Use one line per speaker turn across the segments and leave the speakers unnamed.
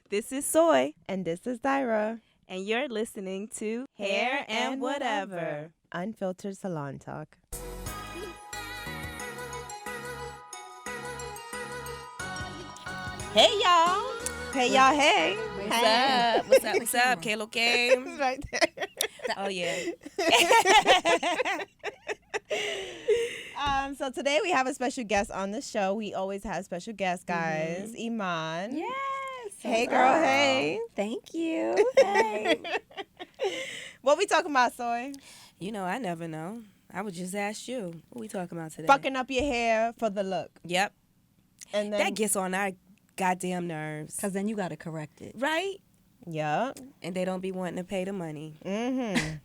This is Soy,
And this is Dayra.
and you're listening to Hair and Whatever.
Unfiltered salon talk.
Hey, y'all.
Hey, y'all, hey.
What's up? What's up? What's up? Kalo came.
Right there.
Oh, yeah.
So today we have a special guest on the show. We always have special guests, guys. Iman.
Yes.
Hey, girl, hey.
Thank you. Hey.
What we talking about, Soy?
You know, I never know. I would just ask you. What we talking about today?
Fucking up your hair for the look.
Yep.
And then,
That gets on our goddamn nerves.
Because then you got to correct it.
Right?
yeah.
And they don't be wanting to pay the money.
Mm-hmm.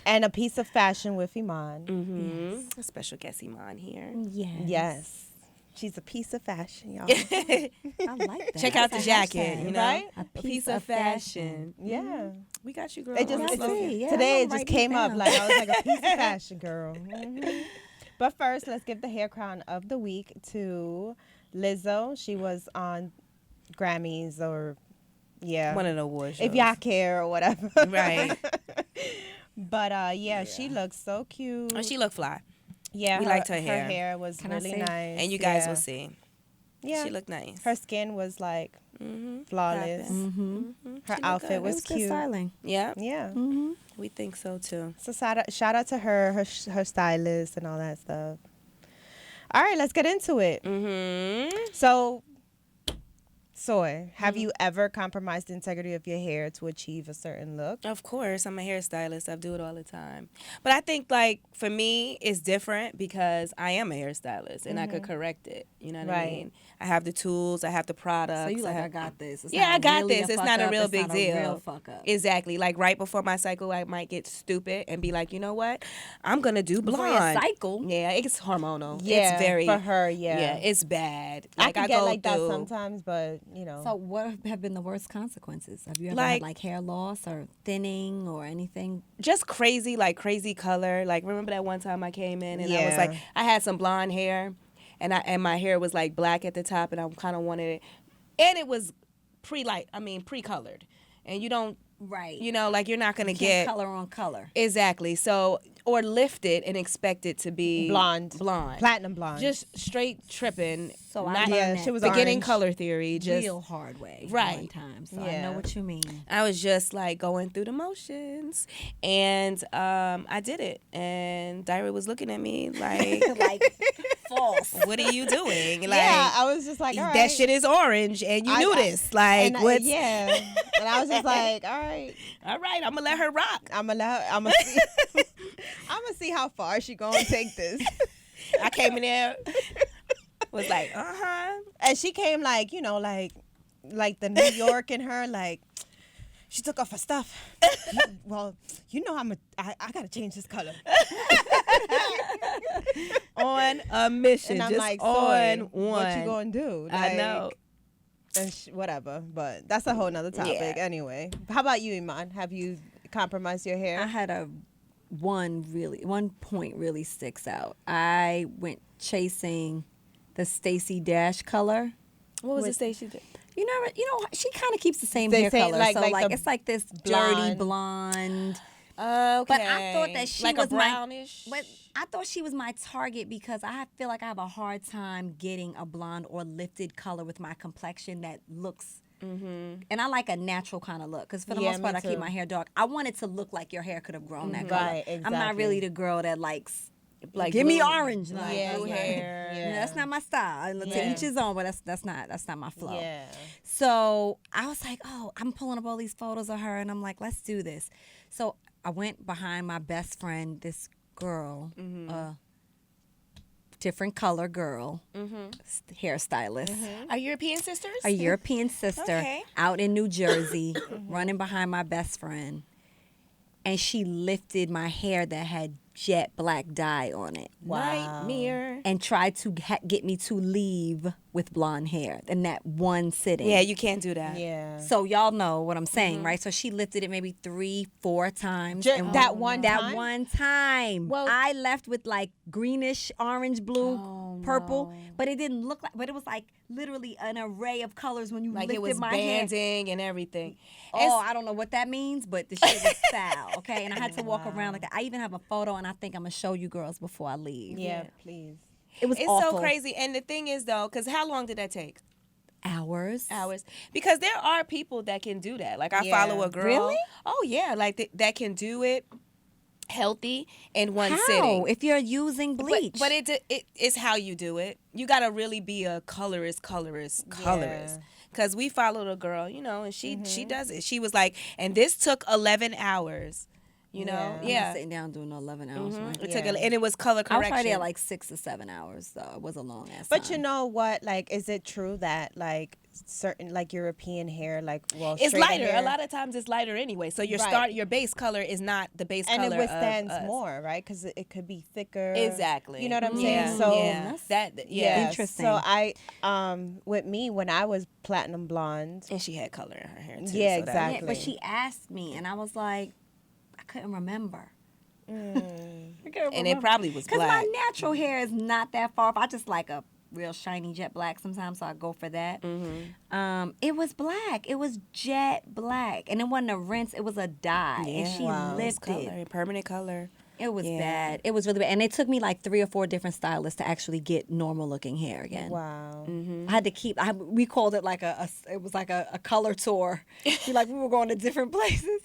And a piece of fashion with Iman.
Mm-hmm. A special guest Iman here.
Yes.
Yes. She's a piece of fashion, y'all.
I like that.
Check out the
That's a
jacket,
hashtag.
you know?
Right?
A piece of fashion.
Yeah.
We got you, girl.
It just,
on the
it just
slogan.
Yeah,
today
I'm
it just
writing
came
it
up
down.
like I was like a piece of fashion, girl. But first, let's give the hair crown of the week to Lizzo. She was on Grammys or
One of the awards.
if y'all care or whatever.
Right.
But yeah, she looks so cute.
Oh, she look fly.
Yeah,
we liked her hair.
Her hair was
Can I
really
see?
nice,
And you guys
yeah.
will see.
Yeah,
She looked nice.
her skin was like flawless.
Poppin'.
Mm-hmm.
Her
She
outfit
looked
was
It was good
cute.
styling.
Yeah,
Yeah.
Mm-hmm.
we think so too.
So shout out to her stylist and all that stuff. All right, let's get into it.
Mm-hmm.
So, Soy, have you ever compromised the integrity of your hair to achieve a certain look?
Of course, I'm a hairstylist. I do it all the time. But I think, like, for me, it's different because I am a hairstylist and I could correct it. You know what I
Right.
mean? I have the tools. I have the products.
So you like, I
have-
got this. It's
Yeah,
not
I got
really
this.
a
It's
fuck
not a
up.
real
It's
big
not
deal.
A real fuck up.
Exactly. Like, right before my cycle, I might get stupid and be like, you know what? I'm going to do
Before
blonde.
your cycle.
Yeah, it's hormonal.
Yeah,
It's very...
for her, yeah.
Yeah, it's bad.
I
Like,
can
I
get
go
like that
through...
sometimes, but you know.
So what have been the worst consequences? Have you ever
Like-
had like hair loss or thinning or anything?
Just crazy, like crazy color. Like, remember that one time I came in and I was
Yeah.
like, I had some blonde hair, and my hair was like black at the top, and I kind of wanted it, and it was pre-colored, and you don't,
Right.
you know, like you're not gonna
Can't
get
color on color.
exactly. So or lift it and expect it to be
blonde,
blonde,
platinum blonde.
just straight tripping.
So I
not,
learned
yeah,
that
she was
beginning
orange.
color theory. Just
real hard way.
Right.
One time. So I
Yeah.
know what you mean.
I was just like going through the motions, and I did it, and Dayra was looking at me like,
like false.
"What are you doing?" Like,
yeah, I was just like, all right.
that shit is orange, and you knew this. Like,
and,
what's
yeah. And I was just like, all right,
all right? I'm gonna let her rock.
I'm gonna see, I'm gonna see how far she gonna take this.
I came in there, was like,
And she came like, you know, like the New York in her, like she took off her stuff. Well, you know, I gotta change this color.
on a mission,
And I'm
just
like,
on
Soy,
one.
what you gonna do?
I know.
And whatever, but that's a whole nother topic.
Yeah.
Anyway, how about you, Iman? Have you compromised your hair?
I had one point really sticks out. I went chasing the Stacey Dash color.
What was
With-
the station? Did?
You know, she kind of keeps the same
They
hair
say,
color.
like-
so
like
like
the
it's like this
blonde.
dirty blonde.
Okay,
But I thought that she
like
was
a brownish.
But I thought she was my target because I feel like I have a hard time getting a blonde or lifted color with my complexion that looks. And I like a natural kind of look because for the
Yeah,
most part
me
I keep
too.
my hair dark. I want it to look like your hair could have grown that color.
Right,
I'm not
exactly.
really the girl that likes
Like
give me
blue-
orange. Like,
Yeah,
blue
yeah.
hair.
Yeah.
that's not my style. To
Yeah.
each his own, but that's not my flow.
Yeah.
So I was like, oh, I'm pulling up all these photos of her, and I'm like, let's do this. So I went behind my best friend, this girl, different color girl, hairstylist,
Are European sisters?
a European sister
Okay.
out in New Jersey, running behind my best friend. And she lifted my hair that had jet black dye on it
Nightmare.
and tried to get me to leave with blonde hair in that one sitting.
Yeah, you can't do that.
Yeah.
So y'all know what I'm saying, right? So she lifted it maybe 3-4 times.
That one
that
time?
one time.
Well-
I left with like greenish, orange, blue,
Oh,
purple,
no.
but it didn't look like. But it was like literally an array of colors when you
Like
lifted
it was
my hair.
banding and everything.
Oh, I don't know what that means, but the shit was foul. Okay, and I had to walk around like that. I even have a photo, and I think I'm gonna show you girls before I leave.
Yeah, please.
It was
It's
awful.
so crazy. And the thing is, though, because how long did that take?
Hours.
Because there are people that can do that. Like I
Yeah.
follow a girl.
Really?
Oh yeah, like that can do it healthy in one
How?
sitting.
If you're using bleach.
But it's how you do it. You gotta really be a colorist. Cause we followed a girl, you know, and she does it. She was like, and this took 11 hours. You know,
I'm not
yeah.
sitting down doing 11 hours. Right?
It took, and it was color
I was
correction.
probably there like 6 or 7 hours, though. It was a long ass
But
time.
you know what? Like, is it true that like certain like European hair, like
it's
straighter
lighter.
hair,
A lot of times it's lighter anyway. So your
Right.
your base color is not the base
and
color
it withstands
of us.
more, right? Because it could be thicker.
Exactly.
You know what I'm
Yeah,
saying? So
yeah.
yeah.
Interesting.
So I with me when I was platinum blonde.
And she had color in her hair too.
Yeah,
so that-
Yeah,
exactly.
but she asked me, and I was like, I couldn't remember.
and it probably was
Because
black.
my natural hair is not that far off. I just like a real shiny jet black sometimes, so I go for that. It was black. It was jet black. And it wasn't a rinse, it was a dye. and she
Wow. It's
lifted.
color, permanent color.
It was
Yeah.
bad. It was really bad. And it took me like 3 or 4 different stylists to actually get normal looking hair again.
Wow.
I had to keep. We called it like it was like a color tour. We were going to different places.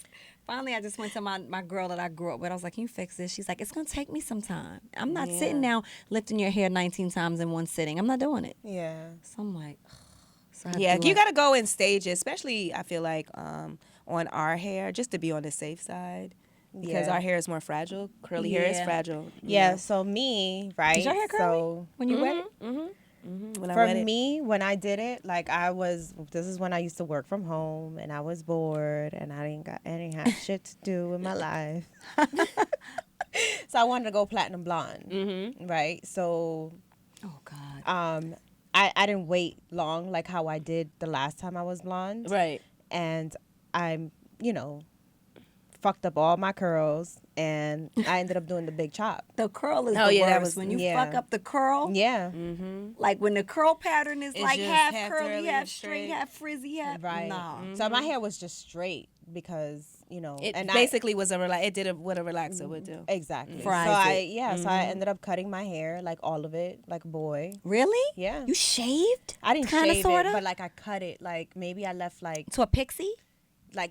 Finally, I just went to my girl that I grew up with. I was like, "Can you fix this?" She's like, "It's gonna take me some time. I'm not sitting down lifting your hair 19 times in one sitting. I'm not doing it."
Yeah.
So I'm like, ugh. So I have
Yeah,
to,
you
like-
got to go in stages, especially I feel like on our hair, just to be on the safe side. Because
Yeah.
our hair is more fragile. Curly hair is
Yeah.
fragile.
Yeah. So me, right?
Is your hair curly
So
when you wet it?
When I
for
wet it.
me, when I did it, like this is when I used to work from home and I was bored and I didn't have shit to do with my life. So I wanted to go platinum blonde, right? So
Oh God.
I didn't wait long like how I did the last time I was blonde.
Right.
And I'm, fucked up all my curls and I ended up doing the big chop.
The curl is
Oh,
the
yeah, that
worst.
was-
When you
yeah.
fuck up the curl,
Yeah.
like when the curl pattern is
It's
like
just
half
half
curly,
curly,
half
straight.
straight, half frizzy, half
Right.
Nah.
So my hair was just straight because,
It
and
basically was it did what a relaxer would do.
exactly.
Fries
so
it.
so I ended up cutting my hair, like all of it, like a boy.
Really?
Yeah.
You shaved?
I didn't
Kinda,
shave
sorta?
it, but like I cut it. Like maybe I left like
To a pixie?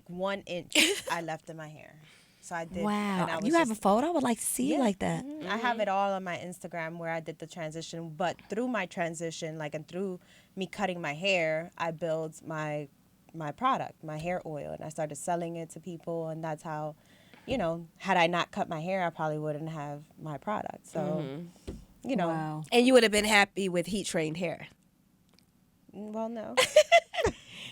1 inch I left in my hair. So I did.
Wow.
and I was
You have a
just-
photo? I would like to see you
Yeah.
like that.
I have it all on my Instagram where I did the transition. But through my transition, and through me cutting my hair, I built my product, my hair oil, and I started selling it to people. And that's how, had I not cut my hair, I probably wouldn't have my product. So,
Wow.
And you would have been happy with heat trained hair.
well, no.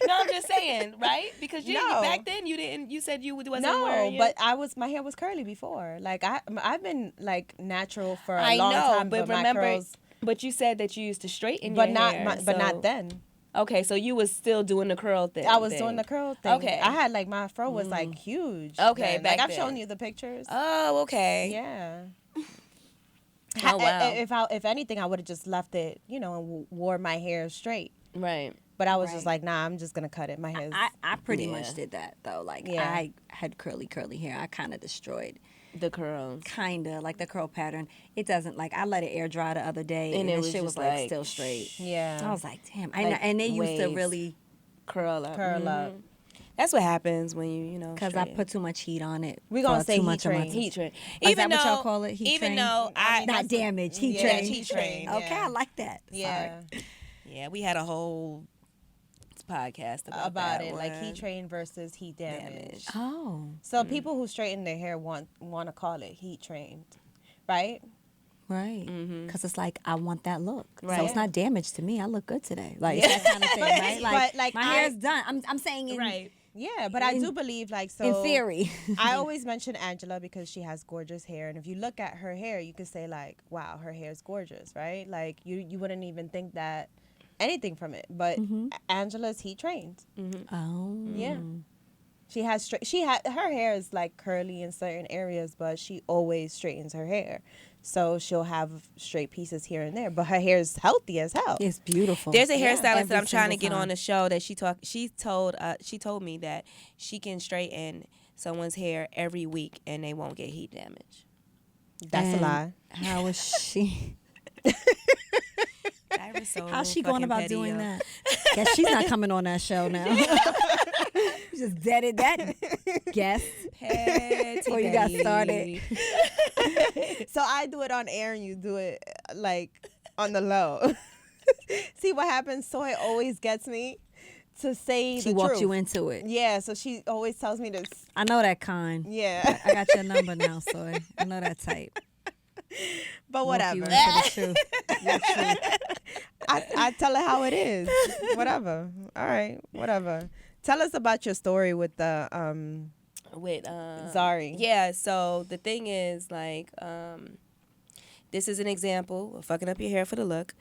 No, I'm just saying, right? Because
No.
back then you didn't. You said you wasn't
No,
wearing it.
but my hair was curly before. Like I've been like natural for a
I
long
know,
time.
but
my
remember,
curls,
but you said that you used to straighten
but
your
not
hair.
but not
so-
then.
Okay, so you was still doing the curl thing.
I was doing the curl thing.
Okay.
I had like my fro was like huge.
Okay,
then.
back
I've
then.
shown you the pictures.
Oh, okay.
Yeah.
Oh, wow.
If anything, I would have just left it, and wore my hair straight.
Right.
But I was just like, nah, I'm just gonna cut it. My hair.
I pretty
Yeah.
much did that though. Like
Yeah.
I had curly hair. I kind of destroyed,
The curls.
like the curl pattern. It doesn't like I let it air dry the other day and
it
the
was
shit was
just
like
like,
still straight.
Yeah.
I was like, damn.
Like
and they used to
waves.
really
Curl up.
curl up.
That's what happens when you
because I put too much heat on it.
We gonna
for
say
too
heat
much of my
train.
time.
heat train.
Is that what y'all call it? Heat
even
train?
though I
Not damage. Heat
Yeah,
train.
heat train,
Okay,
yeah.
I like that.
Yeah.
yeah, we had a whole podcast about
About
that
it, like
one.
heat train versus heat damage.
Oh,
So people who straighten their hair want to call it heat trained, right?
right. Because it's like I want that look. So
Right.
it's not damaged to me. I look good today. Like it's that kind of thing, right?
But, like,
my hair's done. I'm saying in,
Right.
Yeah, but I do believe like so.
in theory.
I always mention Angela because she has gorgeous hair, and if you look at her hair, you could say like, "Wow, her hair is gorgeous," right? Like you wouldn't even think that anything from it. But Angela's heat trained.
Oh.
Yeah. She has her hair is like curly in certain areas, but she always straightens her hair. So she'll have straight pieces here and there, but her hair is healthy as hell.
It's beautiful.
There's a hairstylist that
Every
I'm trying to
single
get on
time.
the show that she told me that she can straighten someone's hair every week and they won't get heat damage.
That's a
And
lie.
How is she?
That was so
How's she going
fucking
about
petty,
doing
yo.
that? Guess she's not coming on that show now. You just deaded that guess.
Petty
Before you got
Betty.
started.
So I do it on air and you do it like on the low. See what happens? Soy always gets me to say
She
the
walked
truth.
you into it.
Yeah, so she always tells me this.
I know that kind.
Yeah,
I got your number now, Soy. I know that type.
but
Walk
whatever.
you into the truth. Your truth.
I tell her how it is. Whatever. All right. Whatever. Tell us about your story with the
With
Zari.
Yeah, so the thing is, like, this is an example of fucking up your hair for the look.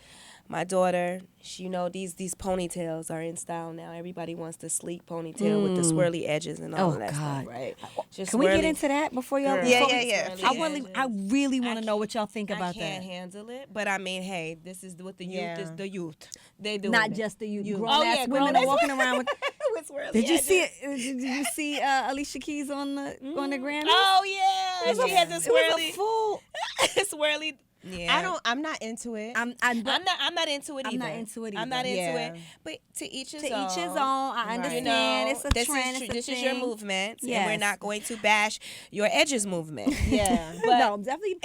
My daughter, she, these ponytails are in style now. Everybody wants the sleek ponytail with the swirly edges and all
Oh,
of that
God.
stuff, right? Just
Can we get
swirly-
into that before y'all?
Girl.
before
Yeah.
we- I really want to know what y'all think
I
about
can't
that.
handle it, but I mean, hey, this is what the youth
Yeah.
is. The youth, they do
Not
it.
just the you.
You.
Grown
Oh,
ass
yeah,
women
grown
are walking around with.
with swirly
Did you
edges.
see it? Did you see Alicia Keys on the Grammys?
Oh yeah, she had the
It was a
swirly,
full.
swirly. Yeah,
I'm not into it.
I'm
I'm not into it either.
I'm not into it
I'm not
either.
into
Yeah.
it. But to each his
To
own.
each his own. I
Right.
understand. It's a
this
trend.
Is,
it's a
this
thing.
is your movement, and we're
Yes.
not going to bash your edges movement.
Yeah.
But
No, I'm definitely.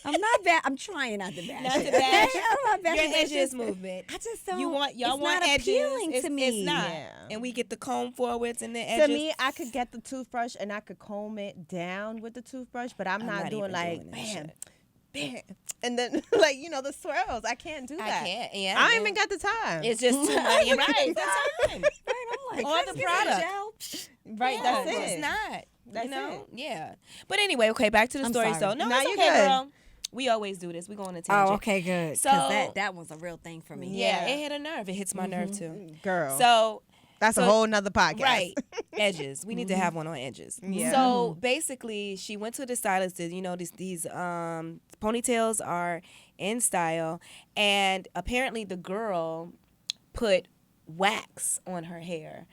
I'm not bad. I'm trying not to bash.
not to
it.
bash
I'm not bashing
your
it, it's
edges
just-
movement.
I just don't.
Y'all
it's
want
not
edges.
appealing
it's,
to me.
It's not.
Yeah.
And we get the comb forwards and the
To
edges.
me, I could get the toothbrush and I could comb it down with the toothbrush, but I'm not doing
even
like
doing that
bam,
shit.
bam, and then like the swirls. I can't do that.
I can't. Yeah,
I
man.
ain't even got the time.
It's just too much. You're right. The time.
Right, I'm like,
Or
let's
the
get
product.
gel.
right.
Yeah,
That's it.
It's not.
That's
you know?
it.
Yeah. But anyway, okay, back to the
I'm
story.
sorry.
So no,
Nah,
it's
you
okay,
good.
girl. We always do this. We go on a tangent.
Oh, okay, good.
So-
Because that was a real thing for me.
Yeah,
Yeah.
it hit a nerve. It hits my nerve too.
Girl.
So
that's a
so-
whole nother podcast.
right, edges. We need to have one on edges.
Yeah.
So basically, she went to the stylist. These ponytails are in style, and apparently the girl put wax on her hair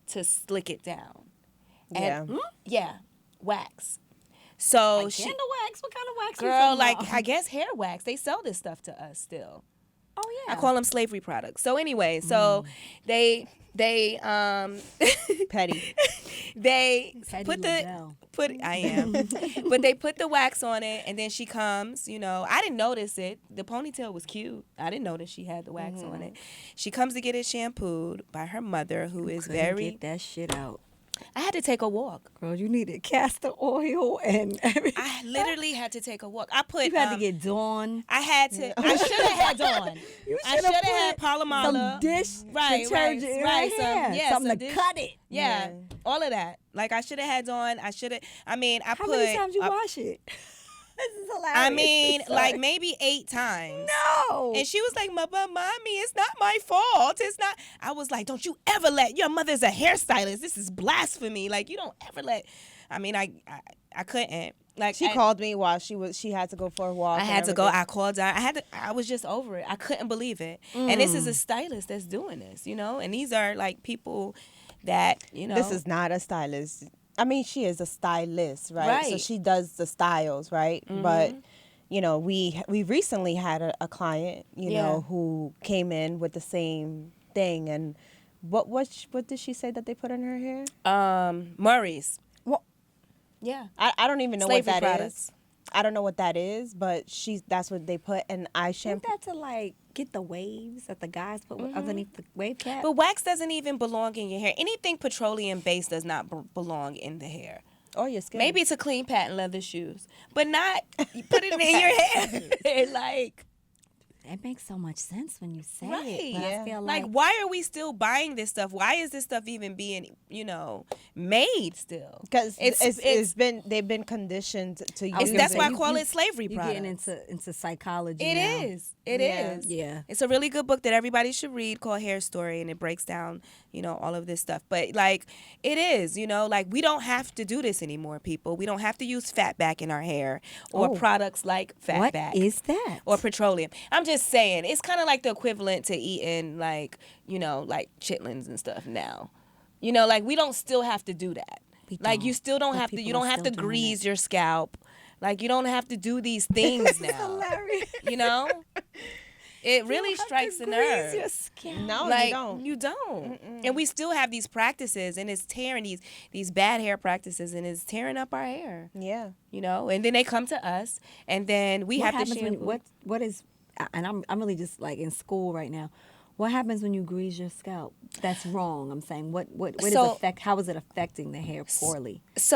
to slick it down.
Yeah.
And, yeah, wax. So
Like
she,
candle wax? What kind of wax? we
girl,
talking
like
about?
I guess hair wax. They sell this stuff to us still.
Oh yeah.
I call them slavery products. So anyway, so they
Petty.
they
Petty
put
Liddell.
I am, but they put the wax on it, and then she comes. I didn't notice it. The ponytail was cute. I didn't notice she had the wax on it. She comes to get it shampooed by her mother, who is
Couldn't
very.
get that shit out.
I had to take a walk.
Girl, you needed castor oil and everything.
I literally had to take a walk. I put.
You had to get Dawn.
I had to. I should have had on.
You
I
shoulda
should have had
put
Palomala.
some dish
Right,
detergent in
right,
her
some-
hair.
yeah,
something
some
to
dish-
cut it.
Yeah, all of that. Like I should have had on. I should have. I mean, I
How
put.
many times you
I-
wash it? This is hilarious.
I mean,
Sorry.
like maybe 8 times.
No.
And she was like, Mommy, it's not my fault. It's not. I was like, don't you ever let, your mother's a hairstylist. This is blasphemy. Like, you don't ever let, I mean, I couldn't. Like,
She called me while she had to go for a walk.
I
and
had to go.
everything.
I called down. I was just over it. I couldn't believe it. And this is a stylist that's doing this, And these are like people that,
This is not a stylist. I mean, she is a stylist, right? So
Right.
she does the styles, right? But we recently had a client,
Yeah.
who came in with the same thing. And what did she say that they put in her hair?
Murray's.
Well,
Yeah.
I don't even know
Slavery
what that is.
products.
I don't know what that is, but that's what they put. And I
Isn't
shampoo.
that to like get the waves that the guys put underneath the wave cap?
But wax doesn't even belong in your hair. Anything petroleum based does not belong in the hair.
Or your skin.
Maybe it's a clean patent leather shoes, but not put it in your hair. Like,
It makes so much sense when you say
Right.
it. But I feel
Like, why are we still buying this stuff? Why is this stuff even being, made still?
Because they've been conditioned to use
That's
it.
why I call it slavery
you're
products.
getting into psychology.
It
now.
is. It
Yeah.
is.
Yeah.
It's a really good book that everybody should read called Hair Story, and it breaks down, all of this stuff. But like, it is, like, we don't have to do this anymore, people. We don't have to use fat back in our hair or products like fat
What
back.
is that?
Or petroleum. I'm just saying, it's kind of like the equivalent to eating like, like chitlins and stuff now. Like, we don't still have to do that. Like, you still don't
But
have to.
people
You don't
are
have to
still doing
grease your scalp. Like, you don't have to do these things now.
hilarious.
It really strikes a nerve.
No,
Like,
you don't.
You don't. And we still have these practices, and it's tearing these bad hair practices, and it's tearing up our hair.
Yeah.
And then they come to us, and then we
What
have to
happens when
shampoo.
what is? And I'm really just like in school right now. What happens when you grease your scalp? That's wrong. I'm saying what is how is it affecting the hair poorly?
It's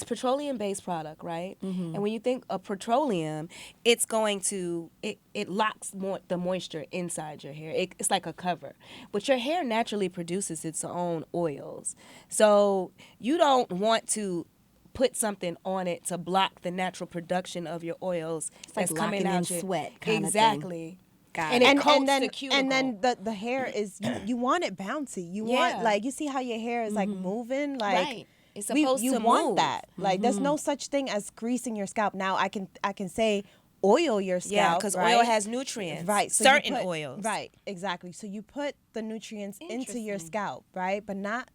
petroleum based product, right?
Mm-hmm.
And when you think of petroleum, it's going to it locks the moisture inside your hair. It's like a cover, but your hair naturally produces its own oils, so you don't want to put something on it to block the natural production of your oils.
It's like
that's coming
locking in
out your
sweat kind of
exactly.
Got
And
it.
it coats the
and
cuticle.
then the hair is you want it bouncy. You want like you see how your hair is like moving like
Right. It's supposed
you
to
want
move.
that. Like there's no such thing as greasing your scalp. Now I can say oil your scalp.
Yeah, because
right?
oil has nutrients.
Right. So
Certain
you put,
oils.
Right. Exactly. So you put the nutrients into your scalp, right? But not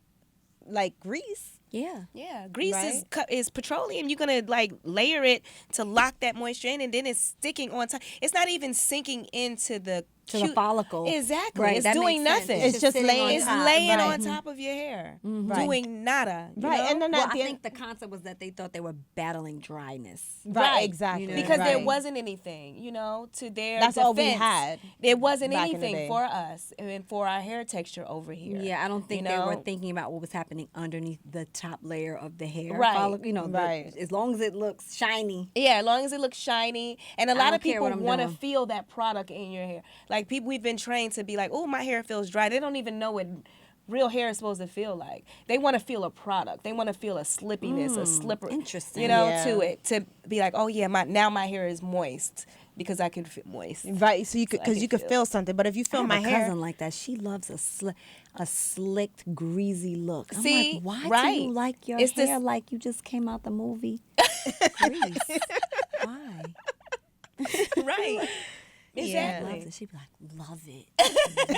like grease.
Yeah.
Yeah, grease
Right?
is petroleum. You're gonna like layer it to lock that moisture in, and then it's sticking on top. It's not even sinking into the
The follicle.
Exactly,
Right,
it's
that
doing
makes sense.
nothing.
It's just
sitting
laying
on
It's
top.
laying
Right.
on top of your hair,
Right.
doing nada. you
Right.
know?
And then
Well,
at
I
the end,
think the concept was that they thought they were battling dryness.
right, exactly.
because there
right.
wasn't anything, to their
That's
defense.
all we had
There wasn't
back in the
anything
day.
for us and for our hair texture over here.
Yeah, I don't think
you
they were
know?
thinking about what was happening underneath the top layer of the hair.
Right.
Right.
As long as it looks shiny.
Yeah, as long as it looks shiny. And a lot
don't
of
care
people
what I'm
want to
doing.
feel that product in your hair. Like, we've been trained to be like, oh, my hair feels dry. They don't even know what real hair is supposed to feel like. They want to feel a product. They want to feel a slippiness, a slipper.
interesting.
To
Yeah.
it. To be like, oh, yeah, now my hair is moist because I can feel moist.
Right, so you could
I
because
can
you could
feel.
feel something, but if you
I
feel
have
my
a
hair,
cousin like that. She loves a slicked, greasy look. I'm
See?
like, why do
Right.
you like your
It's this-
hair like you just came out the movie? Grease. Why?
Right.
Yeah.
Loves
Exactly.
it. She'd be like, love it.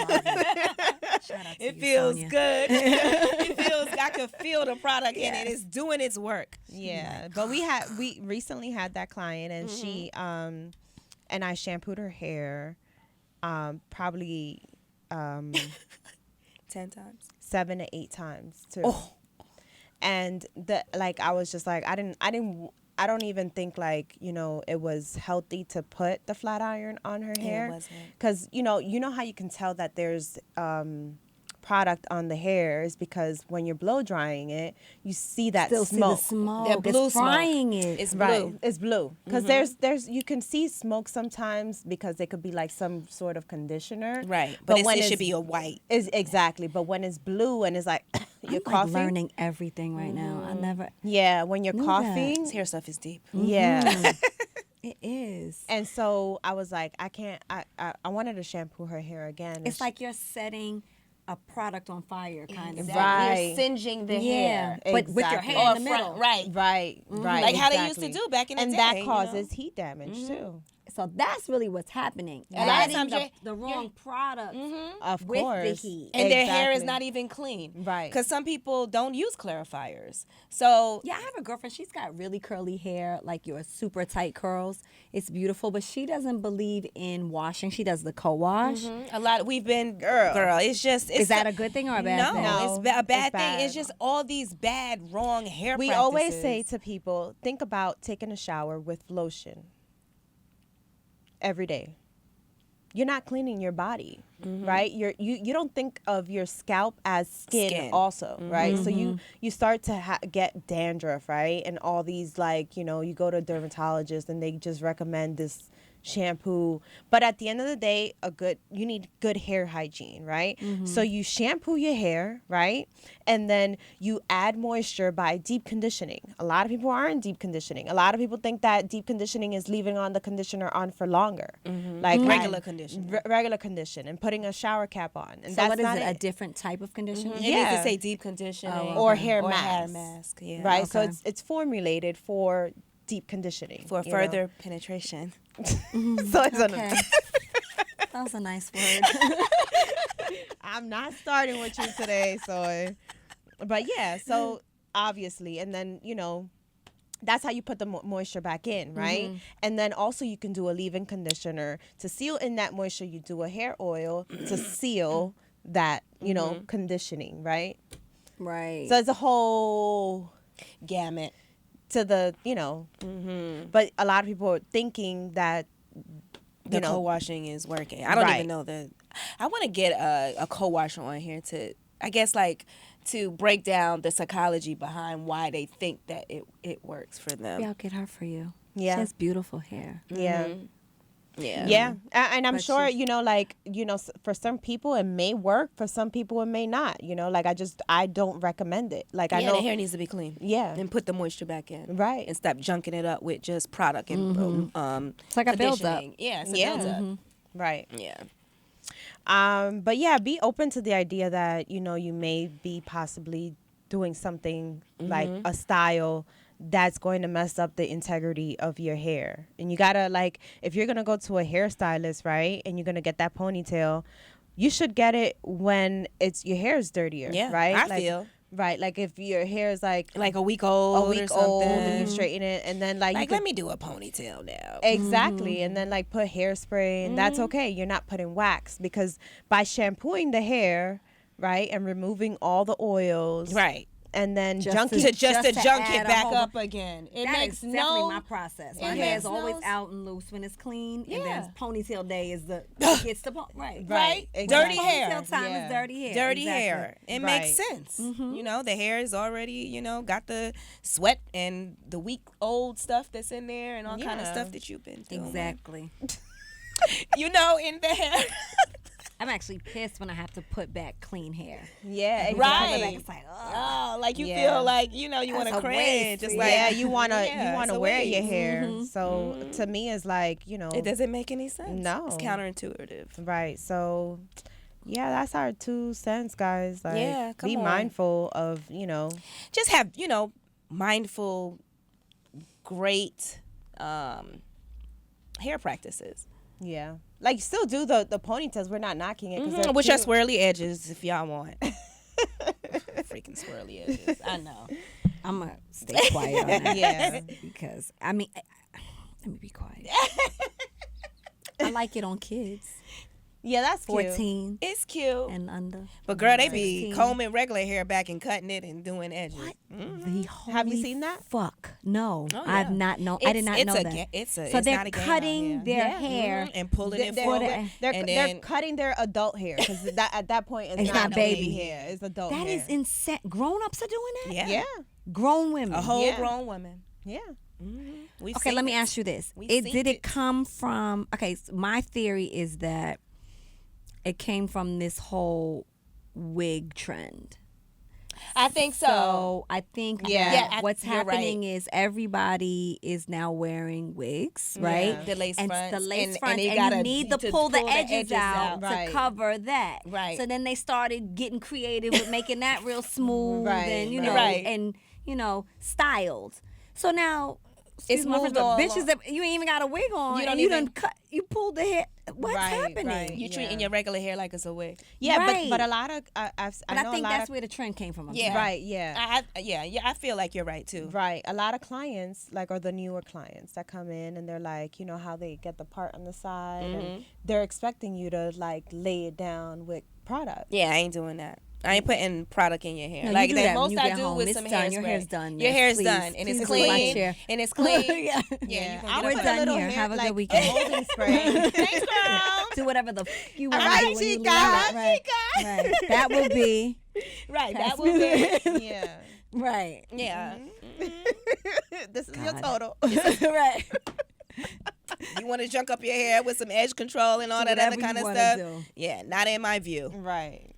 Love it. Shout out to
It
you,
feels
Sonia.
good. It feels, I can feel the product in it.
Yes.
It's doing its work.
yeah. But we recently had that client, and she and I shampooed her hair, probably
10 times.
7 to 8 times too.
Oh.
And I was just like I don't even think it was healthy to put the flat iron on her hair.
It wasn't.
Because you know how you can tell that there's product on the hair is because when you're blow drying it, you see that
Still
smoke.
see the smoke.
That blue
it's
smoke.
frying it.
It's
Right,
blue.
it's blue because there's you can see smoke sometimes because it could be like some sort of conditioner.
Right. But
when
it
it's
should be a white.
is exactly. But when it's blue and it's like you're
I'm like
coughing,
learning everything right now. I never.
yeah, when you're
Knew that.
coughing,
This hair stuff is deep.
yeah.
It is.
And so I was like, I can't. I wanted to shampoo her hair again.
It's like you're setting a product on fire, kind of.
Exactly.
Right.
You're singeing the
Yeah,
hair.
but with your
Exactly.
hair in
Or
the
front,
middle.
right.
right,
Like how they used to
exactly.
do back in the
and
day.
that
you
causes
know?
heat damage too.
So that's really what's happening.
A lot of
Adding
times
the wrong product
Of
with
course,
the heat.
And their hair is
Exactly.
not even clean.
Right.
Because some people don't use clarifiers. So
Yeah, I have a girlfriend. She's got really curly hair, like your super tight curls. It's beautiful, but she doesn't believe in washing. She does the co-wash.
a lot we've been girl. It's just
Is that a good thing or a bad
no,
thing?
No,
it's a bad
it's
thing.
bad.
It's just all these bad, wrong hair
We
practices.
always say to people, think about taking a shower with lotion every day. You're not cleaning your body, right? You don't think of your scalp as skin. Also, right? So you start to get dandruff, right? And all these you go to a dermatologist and they just recommend this shampoo. But at the end of the day, you need good hair hygiene, right? So you shampoo your hair, right? And then you add moisture by deep conditioning. A lot of people aren't deep conditioning. A lot of people think that deep conditioning is leaving on the conditioner on for longer. Like
Regular conditioner.
regular condition and putting a shower cap on. And
So
that's
what is
not
it? A different type of conditioner?
It
Yeah.
needs to say deep conditioning
Or hair
or
mask.
hair mask. Yeah.
Right? So
Okay.
it's formulated for deep conditioning.
For
you
further penetration.
know? So it's
Okay. That was a nice word.
I'm not starting with you today, Soy. But yeah, so obviously, and then, that's how you put the moisture back in, right? And then also you can do a leave-in conditioner. To seal in that moisture, you do a hair oil to seal that, conditioning, right?
Right.
So it's a whole
Gamut.
to the, but a lot of people are thinking that,
The co-washing is working. I don't
Right.
even know that. I want to get a co-washer on here to, I guess, to break down the psychology behind why they think that it works for them.
Maybe I'll get her for you.
Yeah.
She has beautiful hair.
Yeah.
Yeah.
Yeah, and I'm
But
sure
she's-
for some people it may work, for some people it may not. I don't recommend it. Like I
Yeah,
know,
the hair needs to be clean.
Yeah.
And put the moisture back in.
Right.
And stop junking it up with just product and
It's like a build-up.
conditioning. Yeah, it's a
Yeah.
build-up.
right.
Yeah.
But yeah, be open to the idea that you may be possibly doing something like a style that's going to mess up the integrity of your hair. And you gotta, if you're gonna go to a hairstylist, right, and you're gonna get that ponytail, you should get it when your hair is dirtier.
Yeah,
right.
I feel.
Right, like if your hair is like
A week old
a week
or something.
old and you straighten it, and then you
Let
could-
me do a ponytail now.
exactly, and then put hairspray, and that's okay. You're not putting wax, because by shampooing the hair, right, and removing all the oils,
Right.
and then
Just
junking
to-
Just to
to
junk
add
it
a
back
whole-
up again. It
That
makes
is definitely
no
my process.
it
My hair
makes
is always
no-
out and loose when it's clean, and
Yeah.
then ponytail day is the gets the right.
Right.
Exactly.
Dirty hair.
Ponytail time
Yeah.
is dirty hair.
dirty
Exactly.
hair. It makes sense. The hair is already, got the sweat and the week old stuff that's in there and all kind of
Yeah.
stuff that you've been doing.
Exactly.
In the hair.
I'm actually pissed when I have to put back clean hair.
yeah,
Right.
exactly.
It's like,
Oh, you
Yeah.
feel like, you want
That's
to
a
cringe.
waste.
It's
Yeah,
like,
you wanna
it's a
wear your
waste.
hair. So to me, it's
It doesn't make any sense.
No.
It's counterintuitive.
right. So yeah, that's our 2 cents, guys.
Yeah, come
be
on.
mindful of
Just have, mindful, great hair practices.
yeah. Still do the ponytails. We're not knocking it because
With your swirly edges if y'all want. Freaking swirly edges. I know.
I'm gonna stay quiet on that.
Yeah.
Because let me be quiet. I like it on kids,
Yeah, that's cute.
14
It's cute.
and under.
But girl, they be
16.
combing regular hair back and cutting it and doing edges.
The
Have you
holy
seen that?
Fuck no,
Oh,
I've
yeah.
not known. I did not know that.
It's a
So
it's
they're
not a game out
cutting
here.
their
Yeah.
hair.
And pulling it
They're,
forward.
they're,
and
they're
then
cutting their adult hair because that at that point
It's not baby
hair. It's adult
That
hair.
is insane. Grown ups are doing that.
yeah,
Yeah,
Grown women.
a whole
Yeah.
grown woman.
yeah.
We've
Okay,
seen
let me
it.
ask you this.
We've
Did
seen
it
it.
come from, okay, so my theory is that it came from this whole wig trend.
I think so.
So I think
Yeah.
that
Yeah,
what's
you're
happening is everybody is now wearing wigs, right?
Yeah.
The lace
and
fronts.
the lace
and,
fronts,
and, you
and
gotta
you need to pull the edges out
Right.
to cover that.
Right.
So then they started getting creative with making that real smooth
Right,
and
right.
and styled. So now
It's
excuse my
moved
French, but
all
bitches
along.
that you ain't even got a wig on,
You don't
and you
even-
done cut, you pulled the hair. What's
Right,
happening?
right.
You
Yeah.
treating your regular hair like it's a wig.
Yeah,
Right.
but a lot of I
But
know
I think
a lot
that's
of
where the trend came from. I'm
Yeah.
saying.
right. Yeah.
I feel like you're right too.
Right. A lot of clients, are the newer clients that come in and they're like, how they get the part on the side and they're expecting you to lay it down with product.
Yeah, I ain't doing that. I ain't putting product in your hair.
No, you
like
do
that
that when
most
you
I
get
do
home.
with
It's
some
done.
hairspray.
Your hair's done.
Your
Yes,
hair's
please.
done and it's
Please leave my
clean.
chair.
And it's clean.
Yeah.
Yeah, you can
I'll
get
We're
put
done
a little
here.
hair,
Have a good
a
weekend.
holding spray.
Thanks, girl.
Do whatever the you want
All
to
right,
do when you leave.
chica.
Right. Right. That will be
Right, that
Pass
will
me
be.
Yeah.
right.
Yeah.
This is your
God.
total.
right.
You want to junk up your hair with some edge control and all that other kind of stuff. Yeah, not in my view.
Right.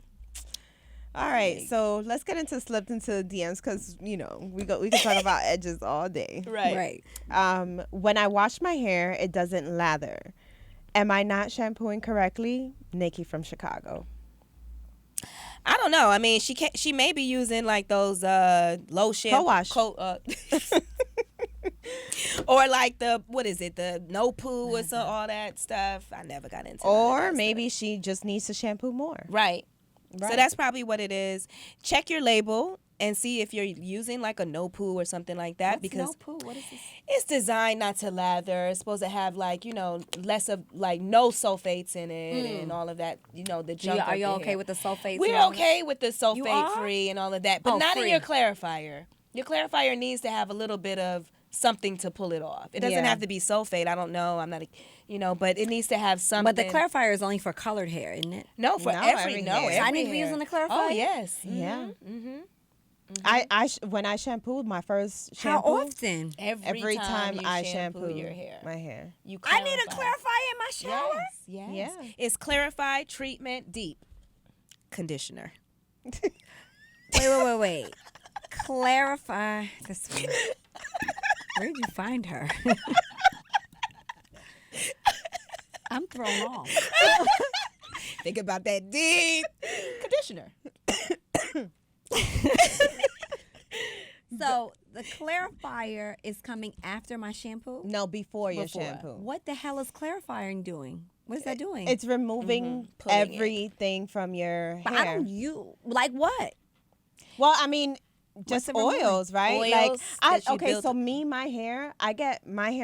All right, so let's get into slipped into DMs because we can talk about edges all day.
Right.
When I wash my hair, it doesn't lather. Am I not shampooing correctly? Nikki from Chicago.
I don't know. I mean, she may be using like those lotion
Co-wash.
or like the no poo or so all that stuff. I never got into.
Or maybe she just needs to shampoo more.
Right. So that's probably what it is. Check your label and see if you're using like a no poo or something like that. Because
no poo? What is this?
It's designed not to lather. It's supposed to have like, less of like no sulfates in it and all of that, the junk.
Are you okay with the sulfates?
We're okay with the sulfate free and all of that, but not in your clarifier. Your clarifier needs to have a little bit of something to pull it off. It doesn't have to be sulfate. I don't know. I'm not, but it needs to have something.
But the clarifier is only for colored hair, isn't it?
No, for every hair.
So I need to be using the clarifier?
Oh, yes.
Yeah. When I shampooed my first shampoo.
How often?
Every time
I
shampoo your hair.
My hair.
I need a clarifier in my shower?
Yes.
Yeah.
It's Clarify Treatment Deep Conditioner.
Wait. Clarify this one. Where'd you find her? I'm thrown off.
Think about that deep conditioner.
So the clarifier is coming after my shampoo?
No, before your shampoo.
What the hell is clarifying doing? What is that doing?
It's removing everything from your hair.
But I don't like what?
Well, I mean, just oils, right?
Oils
so my hair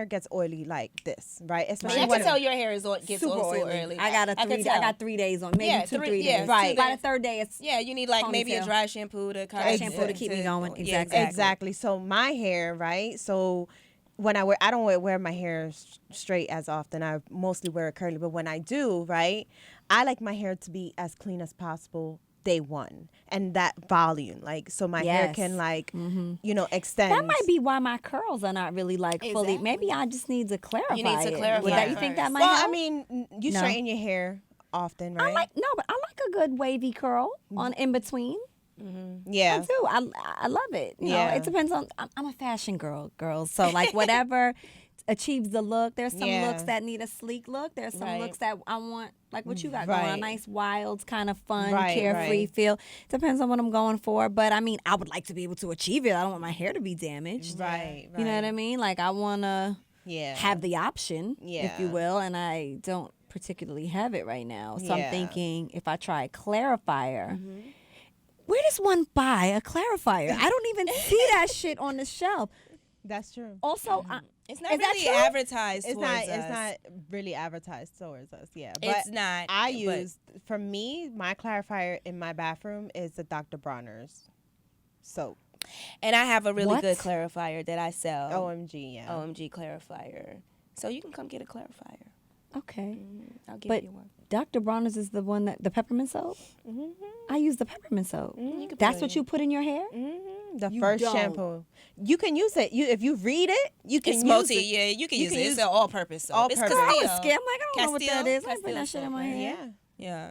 gets oily like this, right?
Especially I can tell your hair gets
super
oily.
I got 3 days on, maybe 3 days.
Right.
By the third day, it's
you need like maybe a dry shampoo to kind
of to keep me going.
Exactly. So my hair, right? So when I don't wear my hair straight as often. I mostly wear it curly, but when I do, right, I like my hair to be as clean as possible day one, and that volume, like, so my hair can extend.
That might be why my curls are not really like fully. Maybe I just need to clarify.
You need to clarify.
That, you think that might help?
I mean, you straighten your hair often, right?
But I like a good wavy curl on in between.
Mm-hmm. Yeah,
I do. I love it. You know, it depends on. I'm a fashion girls. So like whatever achieves the look. There's some looks that need a sleek look. There's some looks that I want, like what you got going, a nice wild kind of fun, carefree feel. Depends on what I'm going for. But I mean, I would like to be able to achieve it. I don't want my hair to be damaged.
Right.
You know what I mean? Like I want to have the option, if you will, and I don't particularly have it right now. So I'm thinking if I try a clarifier. Where does one buy a clarifier? I don't even see that shit on the shelf.
That's true.
Also,
it's not really advertised.
It's not really advertised towards us. Yeah, but
it's not.
For me, my clarifier in my bathroom is the Dr. Bronners soap.
And I have a really good clarifier that I sell.
OMG, yeah.
OMG clarifier. So you can come get a clarifier.
Okay.
I'll give you one.
Dr. Bronners is the one the peppermint soap? I use the peppermint soap. That's what you put in your hair?
The first shampoo. You can use it. If you read it, you can use it.
Yeah, you can use it. It's an all-purpose soap.
All-purpose.
Girl, I was scared. I'm like, I don't know what that is. I put that shit in my hair.
Yeah.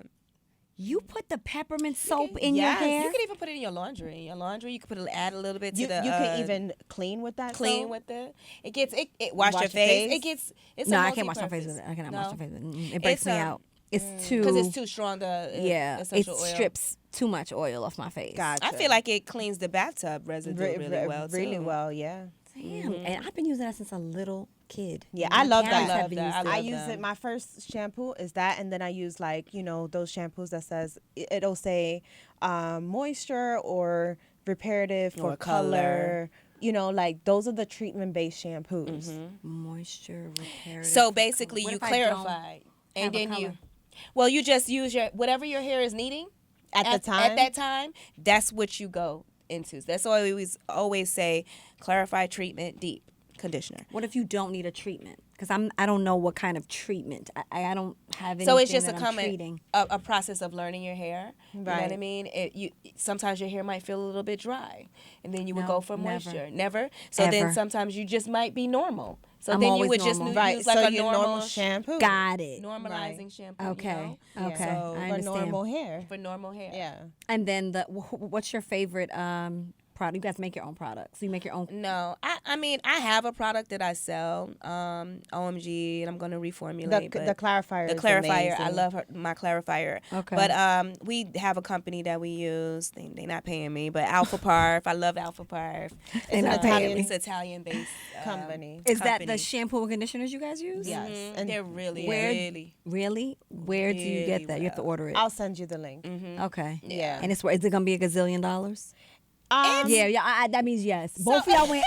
You put the peppermint soap in your hair?
You can even put it in your laundry. You can add a little bit to
you can even clean with that
soap. With it. It wash your face.
I can't wash my face with it. I cannot wash my face with it. It breaks me out. It's too...
Because it's too strong
it strips too much oil off my face.
Gotcha.
I feel like it cleans the bathtub residue really well, too.
Really well, yeah.
Damn. And I've been using that since a little kid.
Yeah, I love that.
I
use it. My first shampoo is that, and then I use those shampoos that says, it'll say moisture or reparative for color. Those are the treatment-based shampoos.
Moisture, reparative.
So basically you clarify. And then you just use whatever your hair is needing at that time. That's what you go into. That's why we always say clarify, treatment, deep conditioner.
What if you don't need a treatment? Because I don't know what kind of treatment. I don't have anything.
So it's just a process of learning your hair. Right. You know what I mean? Sometimes your hair might feel a little bit dry, and then you would go for moisture. Never. So then sometimes you just might be normal. So
I'm
then you
always
would just
normal.
use like
so
a
your
normal
shampoo.
Got it.
normalizing shampoo.
Okay.
You know?
Okay.
So
I
For
understand.
normal hair.
for normal hair.
Yeah.
And then what's your favorite product? You guys make your own products. So you make your own.
No, I mean I have a product that I sell, OMG, and I'm gonna reformulate.
The clarifier.
The
is
clarifier, I
amazing.
love my clarifier.
Okay.
But we have a company that we use. They're not paying me, but Alpha Parf. I love Alpha Parf.
It's an Italian
It's Italian-based
company.
Is that the
company.
shampoo and conditioners you guys use?
Yes.
Mhm.
And
They're really,
Where-
really.
Really? Where do you get
Really
that? You have to
well.
order it.
I'll send you the link.
Okay.
Yeah.
And is it gonna be $1 gazillion?
Yeah.
That means yes. Both of y'all went.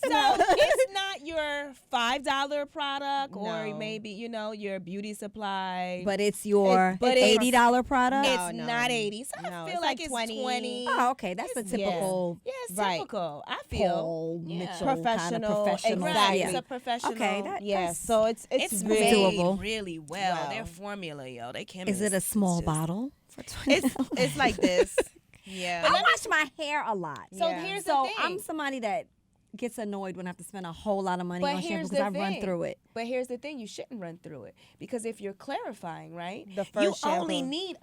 So it's not your $5 product or
No.
maybe your beauty supply.
But it's your
But
it's-
$80 product.
it's
no.
not 80. So I
No,
feel
it's
like
like
it's
20.
20.
Oh, okay. That's the
It's-
typical
Yeah, it's
Right.
typical. I feel.
Paul
Yeah.
Mitchell
Professional,
kind of professional.
exactly.
Right.
Yeah.
It's a professional.
Okay.
Yeah.
that's-
So it's
it's
really
made
doable.
really well.
Wow.
Their formula, yo. They chemists.
Is it a small
just-
bottle for $20?
it's like this. Yeah.
I wash my hair a lot.
So
Yeah.
here's
So
the thing.
I'm somebody that gets annoyed when I have to spend a whole lot of money
But
on shampoo
here's
because
the
I run
thing.
through it.
But here's the thing: you shouldn't run through it because if you're clarifying, right,
The
you
first
only
shampoo.
need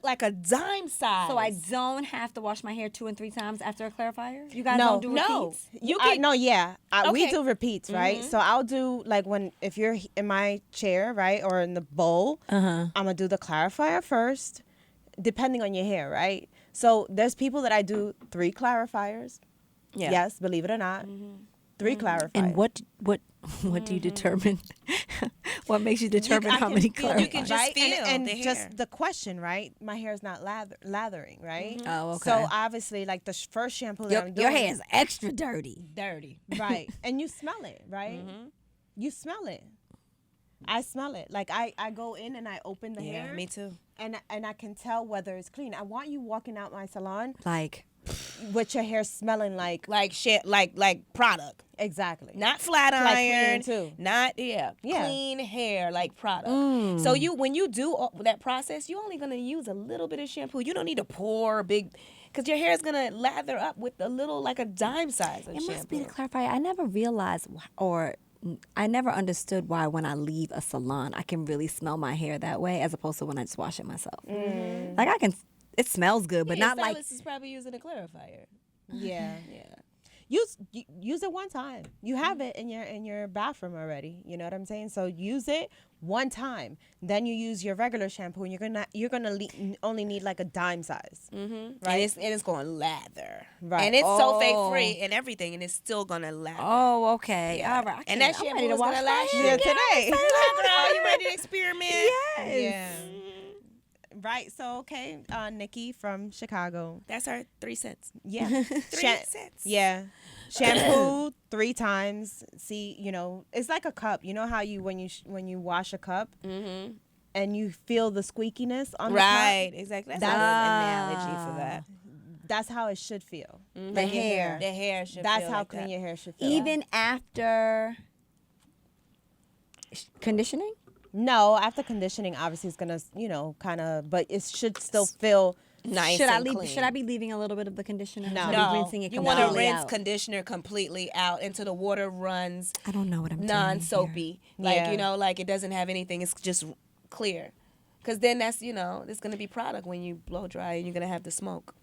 like a dime size.
So I don't have to wash my hair 2 and 3 times after a clarifier? You guys
No.
don't do
No.
repeats?
You
I,
can
no, yeah. We
Okay.
do repeats, right? So I'll do like if you're in my chair, right, or in the bowl, I'm gonna do the clarifier first, depending on your hair, right? So there's people that I do 3 clarifiers.
Yeah.
Yes, believe it or not, 3 clarifiers.
And what do you determine? What makes you determine how many
feel-
clarifiers?
you can just
right?
feel
and
the hair.
just the question, right? My hair is not lathering, right?
Oh, okay.
So obviously, like the first shampoo that I'm doing,
Your hair is extra dirty.
dirty.
right? And you smell it, right? You smell it. I smell it. Like I go in and I open the
Yeah,
hair,
me too.
and I can tell whether it's clean. I want you walking out my salon
Like,
with your hair smelling like
Like shit, like product,
exactly.
not flat
Like
iron,
clean, too.
not
Yeah.
clean hair like product. So when you do that process, you're only gonna use a little bit of shampoo. You don't need to pour a big, because your hair is gonna lather up with a little like a dime size of
it
shampoo.
must be the clarifier. I never realized I never understood why when I leave a salon, I can really smell my hair that way as opposed to when I just wash it myself. Like it smells good, but
Yeah,
not like.
Stylist is probably using a clarifier.
Yeah.
Yeah.
Use it one time. You have it in your bathroom already. You know what I'm saying? So use it one time. Then you use your regular shampoo, and you're gonna only need like a dime size.
Right. And it's going to lather.
Right.
And it's
Oh.
sulfate free and everything, and it's still going to lather.
Oh, okay.
Yeah.
All right.
And that
I'm
shampoo
ready to
is
wash
gonna
my
last
hair
you.
Yeah,
again.
today.
Girl, you ready to experiment?
Yeah. Right. So okay, Nikki from Chicago.
That's our 3 cents.
Yeah.
3 cents.
Yeah. Shampoo 3 times. See, it's like a cup. You know how when you wash a cup and you feel the squeakiness on
Right. Exactly. That's a good analogy for that.
the cup? That's how it should feel.
The hair.
The hair should
That's
feel
how
like
clean
that.
your hair should feel.
Even after conditioning?
No, after conditioning, obviously it's gonna, kind of, but it should still feel.
Nice
Should
and clean.
Should I be leaving a little bit of the conditioner?
No.
Should I be rinsing it
you want to
completely
rinse
out?
conditioner completely out until the water runs
I don't know what I'm doing.
non-soapy. Like,
Yeah.
like it doesn't have anything. It's just clear. Because then that's, it's going to be product when you blow dry and you're going to have the smoke.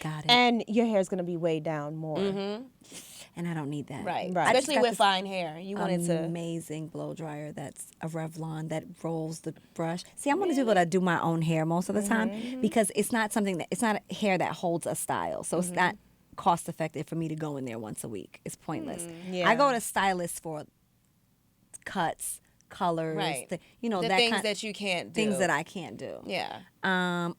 Got it.
And your hair is gonna be way down more.
And I don't need that.
Right.
Right.
I just
Especially
got
with
this
fine hair. You want it to.
amazing blow dryer that's a Revlon that rolls the brush. See, I'm one of the people that do my own hair most of the time because it's not it's not a hair that holds a style. So it's not cost effective for me to go in there once a week. It's pointless.
Yeah.
I go to Stylist for cuts, colors,
Right.
the
The
that
things
kind,
that you can't do.
things that I can't do.
Yeah.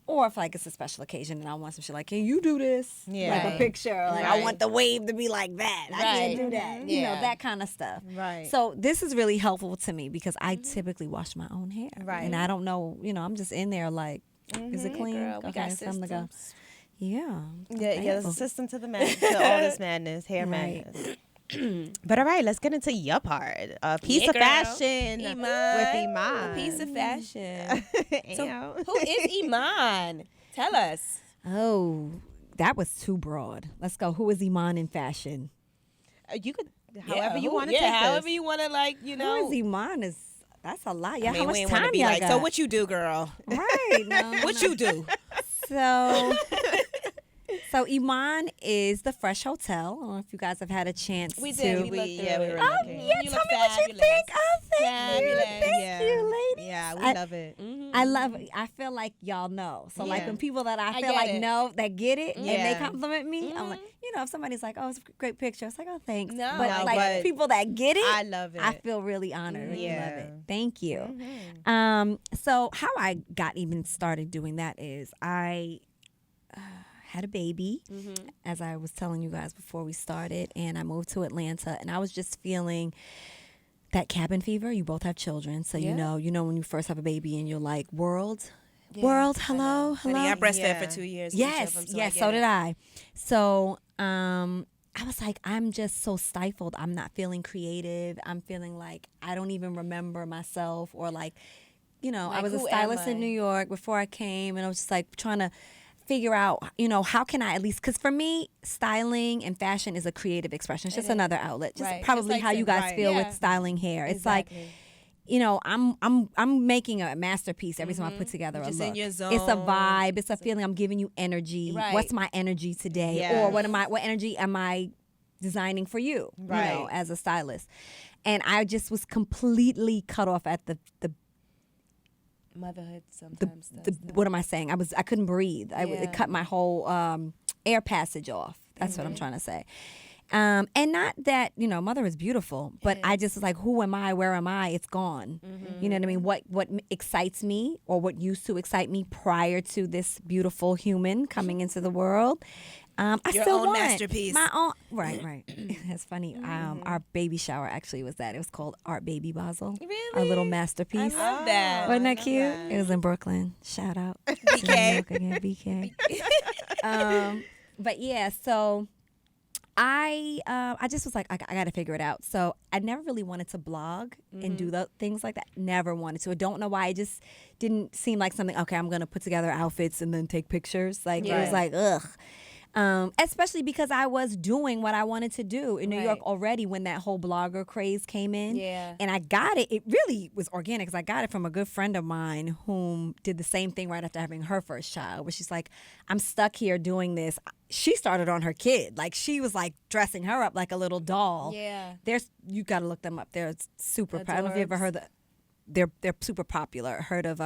Or if like it's a special occasion and I want some shit like, can you do this?
Yeah.
Like
Right.
a picture. Like I
Right.
want the wave to be like that. I can't do
Right.
that. You know,
Yeah.
that kind of stuff.
Right.
So this is really helpful to me because I typically wash my own hair.
Right.
And I don't know, I'm just in there like, is it clean?
Girl, we got
it's time to go.
systems.
Yeah.
Yeah, there's a
Thankful.
system to to all this madness, hair
Right.
madness. But all right, let's get into your part. A piece
Yeah,
of
girl.
fashion
Iman.
with Iman.
A piece of fashion. So,
Ew.
who is Iman? Tell us.
Oh, that was too broad. Let's go. Who is Iman in fashion?
You could however you want to take
however
this.
you want to, like, you know.
Who is Iman? That's a lot. Yeah,
I mean,
how much
we ain't wanna
time
be
y'all
like,
got?
so what you do, girl?
Right. No,
What
no.
you do?
So, so Iman is the Fresh Hotel. I don't know if you guys have had a chance
We
to.
did. We looked through
we were
it.
Oh,
looking.
yeah,
You
tell
look
me what you
fabulous.
think. Oh, thank you.
Fabulous.
Thank you, ladies.
Yeah, we
I-
love it.
I love it. I feel like y'all know. So like
Yeah.
when people that I
I
feel
get
like
it.
know that get it and they
Yeah.
compliment me, I'm like, you know, if somebody's like, "Oh, it's a great picture," it's like, "Oh, thanks."
No,
but
No,
like
but
people that get it,
I love it.
I feel really honored. I
Yeah.
love it. Thank you.
Mhm.
So how I got even started doing that is I had a baby, as I was telling you guys before we started, and I moved to Atlanta, and I was just feeling that cabin fever. You both have children, so
Yeah.
you know when you first have a baby and you're like, world,
Yeah,
world,
I
hello,
know.
hello.
Honey, I breastfed
Yeah.
for 2 years.
Yes, yes, so did I. So I was like, I'm just so stifled. I'm not feeling creative. I'm feeling like I don't even remember myself, or like, you know, I
Like,
was a
who am
stylist in
I?
New York before I came, and I was just like trying to figure out, you know, how can I at least, because for me, styling and fashion is a creative expression. It's just another outlet. Just
Right.
probably
Just like
how you guys
right.
feel
Yeah.
with styling hair. It's
Exactly.
like, you know, I'm making a masterpiece every time I put together
You're
a
just
look.
in your
It's a
zone.
vibe. It's a feeling. I'm giving you energy.
Right.
What's my energy today?
Yeah.
Or what energy am I designing for you? You know,
Right.
as a stylist. And I just was completely cut off at the
Motherhood sometimes does that.
what am I saying? I couldn't breathe.
Yeah.
It cut my whole air passage off. That's what I'm trying to say. And not that, you know, mother is beautiful, but I just was like, who am I? Where am I? It's gone. You know what I mean? What excites me, or what used to excite me prior to this beautiful human coming into the world, I
Your
still
own
want
masterpiece.
my own. Right. That's funny. Our baby shower actually was that. It was called Art Baby Basel.
Really?
Our little masterpiece.
I love that.
Wasn't
I
that
love
cute?
that.
It was in Brooklyn. Shout out.
BK.
Again, BK. But yeah, so I just was like, I got to figure it out. So I never really wanted to blog and do the things like that. Never wanted to. I don't know why. It just didn't seem like something, okay, I'm going to put together outfits and then take pictures. Like, it was like, ugh. Especially because I was doing what I wanted to do in New York
Right.
already when that whole blogger craze came in.
Yeah.
And I got it. It really was organic because I got it from a good friend of mine whom did the same thing right after having her first child, where she's like, I'm stuck here doing this. She started on her kid. Like, she was like dressing her up like a little doll.
Yeah.
You got to look them up. They're super, I don't know if you ever heard they're super popular. Heard of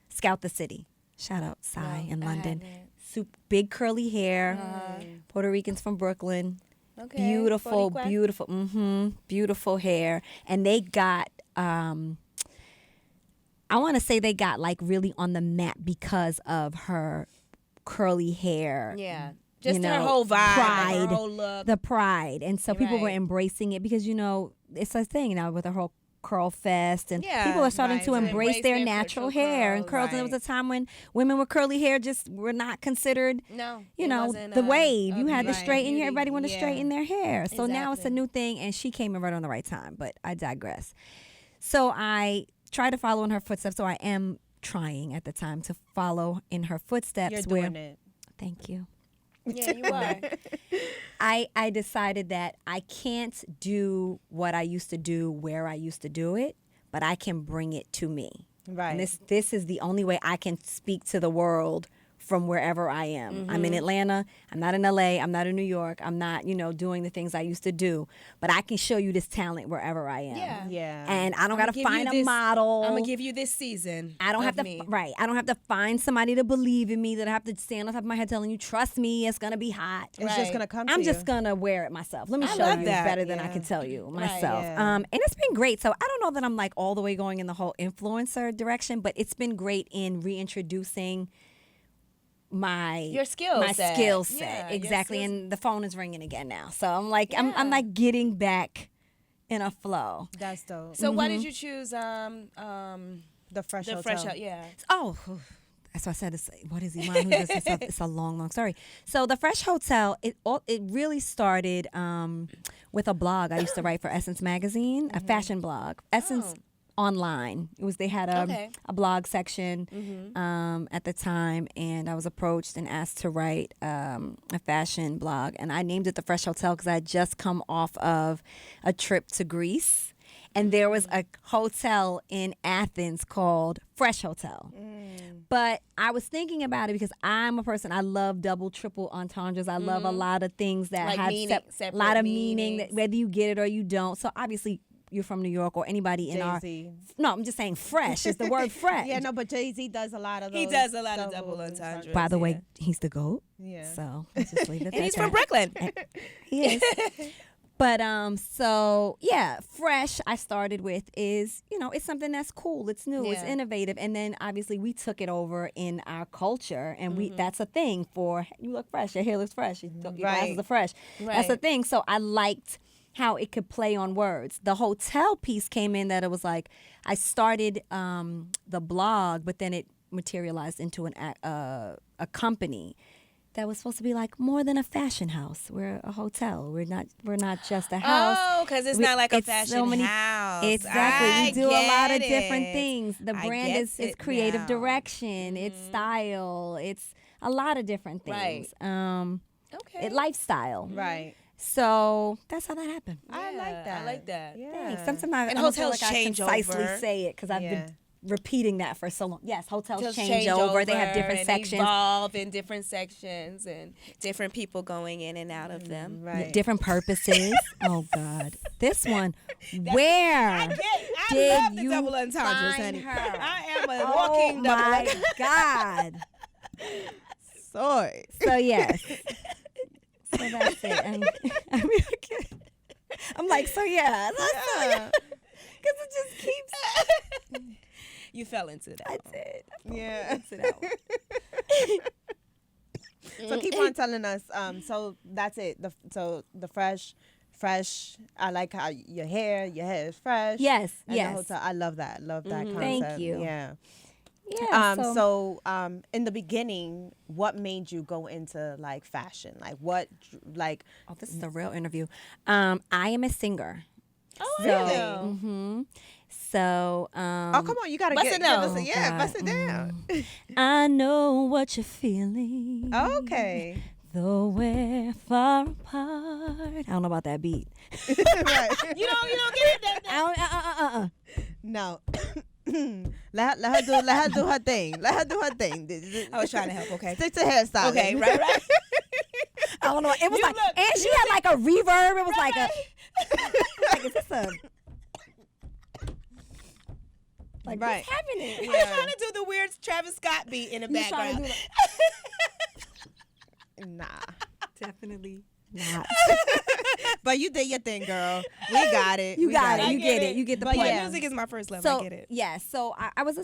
Scout the City. Shout out Cy in London. Big curly hair. Puerto Ricans from Brooklyn.
Okay.
Beautiful,
Boricua.
beautiful, beautiful hair. And they got, I want to say they got like really on the map because of her curly hair.
Yeah. Just
you know,
her whole vibe,
pride,
her whole look.
the pride. And so people were
Right.
embracing it because, you know, it's a thing now with the whole curl fest, and
Yeah,
people are starting
right,
to
to
embrace
embrace
their
their
natural
natural
hair and
curls,
curls. And there was a
right.
time when women with curly hair just were not considered,
No.
you
it
know,
wasn't,
the wave. You had to
right,
straighten your,
beauty.
everybody wanted to
Yeah.
straighten their hair. So now it's a
Exactly.
new thing, and she came in right on the right time, but I digress. So I try to follow in her footsteps, so I am trying at the time to follow in her footsteps.
You're
where,
doing it.
Thank you.
Yeah, you are.
I decided that I can't do what I used to do where I used to do it, but I can bring it to me.
Right.
And this is the only way I can speak to the world from wherever I am. I'm in Atlanta. I'm not in LA. I'm not in New York. I'm not, you know, doing the things I used to do. But I can show you this talent wherever I am.
Yeah.
Yeah.
And I don't got to
give you
find a
this-
model.
I'm gonna give you this season.
I don't have
of
to
me.
right. I don't have to find somebody to believe in me, that I have to stand on top of my head telling you, trust me, it's gonna be hot.
it's
Right.
just gonna come to
I'm
you.
just gonna wear it myself. Let me
I
show
love
you
that.
better than I
Yeah.
can tell you
Right.
myself.
Yeah.
And it's been great. So I don't know that I'm like all the way going in the whole influencer direction, but it's been great in reintroducing
Your skill
my
set.
skill set.
Yeah, your
Exactly.
skills-
And the phone is ringing again now. So I'm like I'm
Yeah.
like getting back in a flow.
That's dope.
So why
Mm-hmm.
did you choose
The fresh
the
hotel.
fresh out? Yeah.
Oh, that's why I said, what is Iman? Who does this? It's a long, long story. So the Fresh Hotel, it really started with a blog I used to write for Essence Magazine, a fashion blog. Essence online. They had a blog section at the time, and I was approached and asked to write a fashion blog, and I named it the Fresh Hotel because I had just come off of a trip to Greece, and there was a hotel in Athens called Fresh Hotel. But I was thinking about it because I'm a person, I love double, triple entendres. I love a lot of things that
like
have a lot of meaning, that whether you get it or you don't. So obviously, you're from New York or anybody in
Jay-Z.
No, I'm just saying fresh is the word fresh.
Yeah, no, but Jay-Z does a lot of those.
He does a lot of double entendres.
By the way, he's the GOAT.
Yeah.
So let's just leave it at that.
And he's from Brooklyn.
He is. But so yeah, fresh I started with is, it's something that's cool, it's new, it's innovative, and then obviously we took it over in our culture, and that's a thing for you look fresh, your hair looks fresh, your glasses are fresh. That's a thing. So I liked how it could play on words. The hotel piece came in that it was like I started the blog, but then it materialized into a company that was supposed to be like more than a fashion house. We're a hotel. We're not just a house.
Oh, because it's not like a fashion house.
Exactly. We do a lot of different
it.
things. The brand is creative direction. It's style. It's a lot of different things.
Right. Okay.
Lifestyle.
Right.
So that's how that happened.
I like that.
I like that.
Yeah.
Thanks. Sometimes
And
I don't
hotels
feel like
change
I concisely
over.
say it because I've been repeating that for so long. Yes, hotels
Hotels
change over. They have different
and
sections.
Evolve in different sections and different people going in and out of them.
Right.
Different purposes. Oh God, this one. Where
I
did
love the
you
double entendres,
find
honey.
her?
I am a walking double
my
entendre.
God.
Soy.
So yes. So that's it. And, I'm like, so yeah. Because it just keeps.
You fell into that.
I did.
Yeah.
Into that one.
So keep on telling us. So that's it. The fresh. I like how your hair is fresh.
Yes.
And
Yes.
the hotel. I love that. Love that concept.
Thank you.
Yeah.
Yeah.
So in the beginning, what made you go into like fashion? Like what? Like
Oh, this is a real interview. I am a singer.
Oh,
So,
really?
So,
oh, come on, you gotta
bust
get
it down.
give us a, bust it down.
I know what you're feeling.
Okay.
Though we're far apart. I don't know about that beat.
Right.
You don't get it.
No. let her do her thing. Let her do her thing.
I was trying to help. Okay.
Stick to hairstyle.
Okay. Right.
I don't know. It was
You
like,
look-
and she had like a reverb. It was like a, like, is this a, like,
Right.
what's happening?
I was trying to do the weird Travis Scott beat in the
You trying to
background.
do
Nah.
Definitely not.
But you did your thing, girl. We got it.
You
We
got it.
I
You
get
get
it.
it. You get the
But
point.
yeah, music is my first love.
So
I get it.
yeah, so I was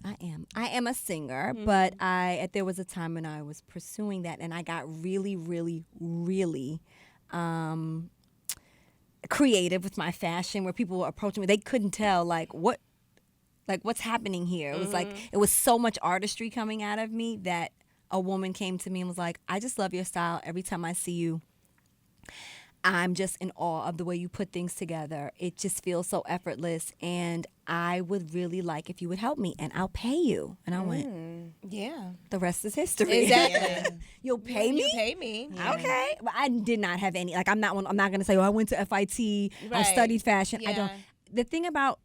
I am a singer, but there was a time when I was pursuing that, and I got really, really, really creative with my fashion, where people were approaching me. They couldn't tell what's happening here. It was like it was so much artistry coming out of me that a woman came to me and was like, I just love your style. Every time I see you, I'm just in awe of the way you put things together. It just feels so effortless, and I would really like if you would help me, and I'll pay you. And I went,
Yeah.
the rest is history.
Exactly.
You'll pay me?
You pay me.
Okay. But I did not have any, like, I'm not going to say, oh, I went to FIT, I
Right.
studied fashion. I don't.
Yeah.
The thing about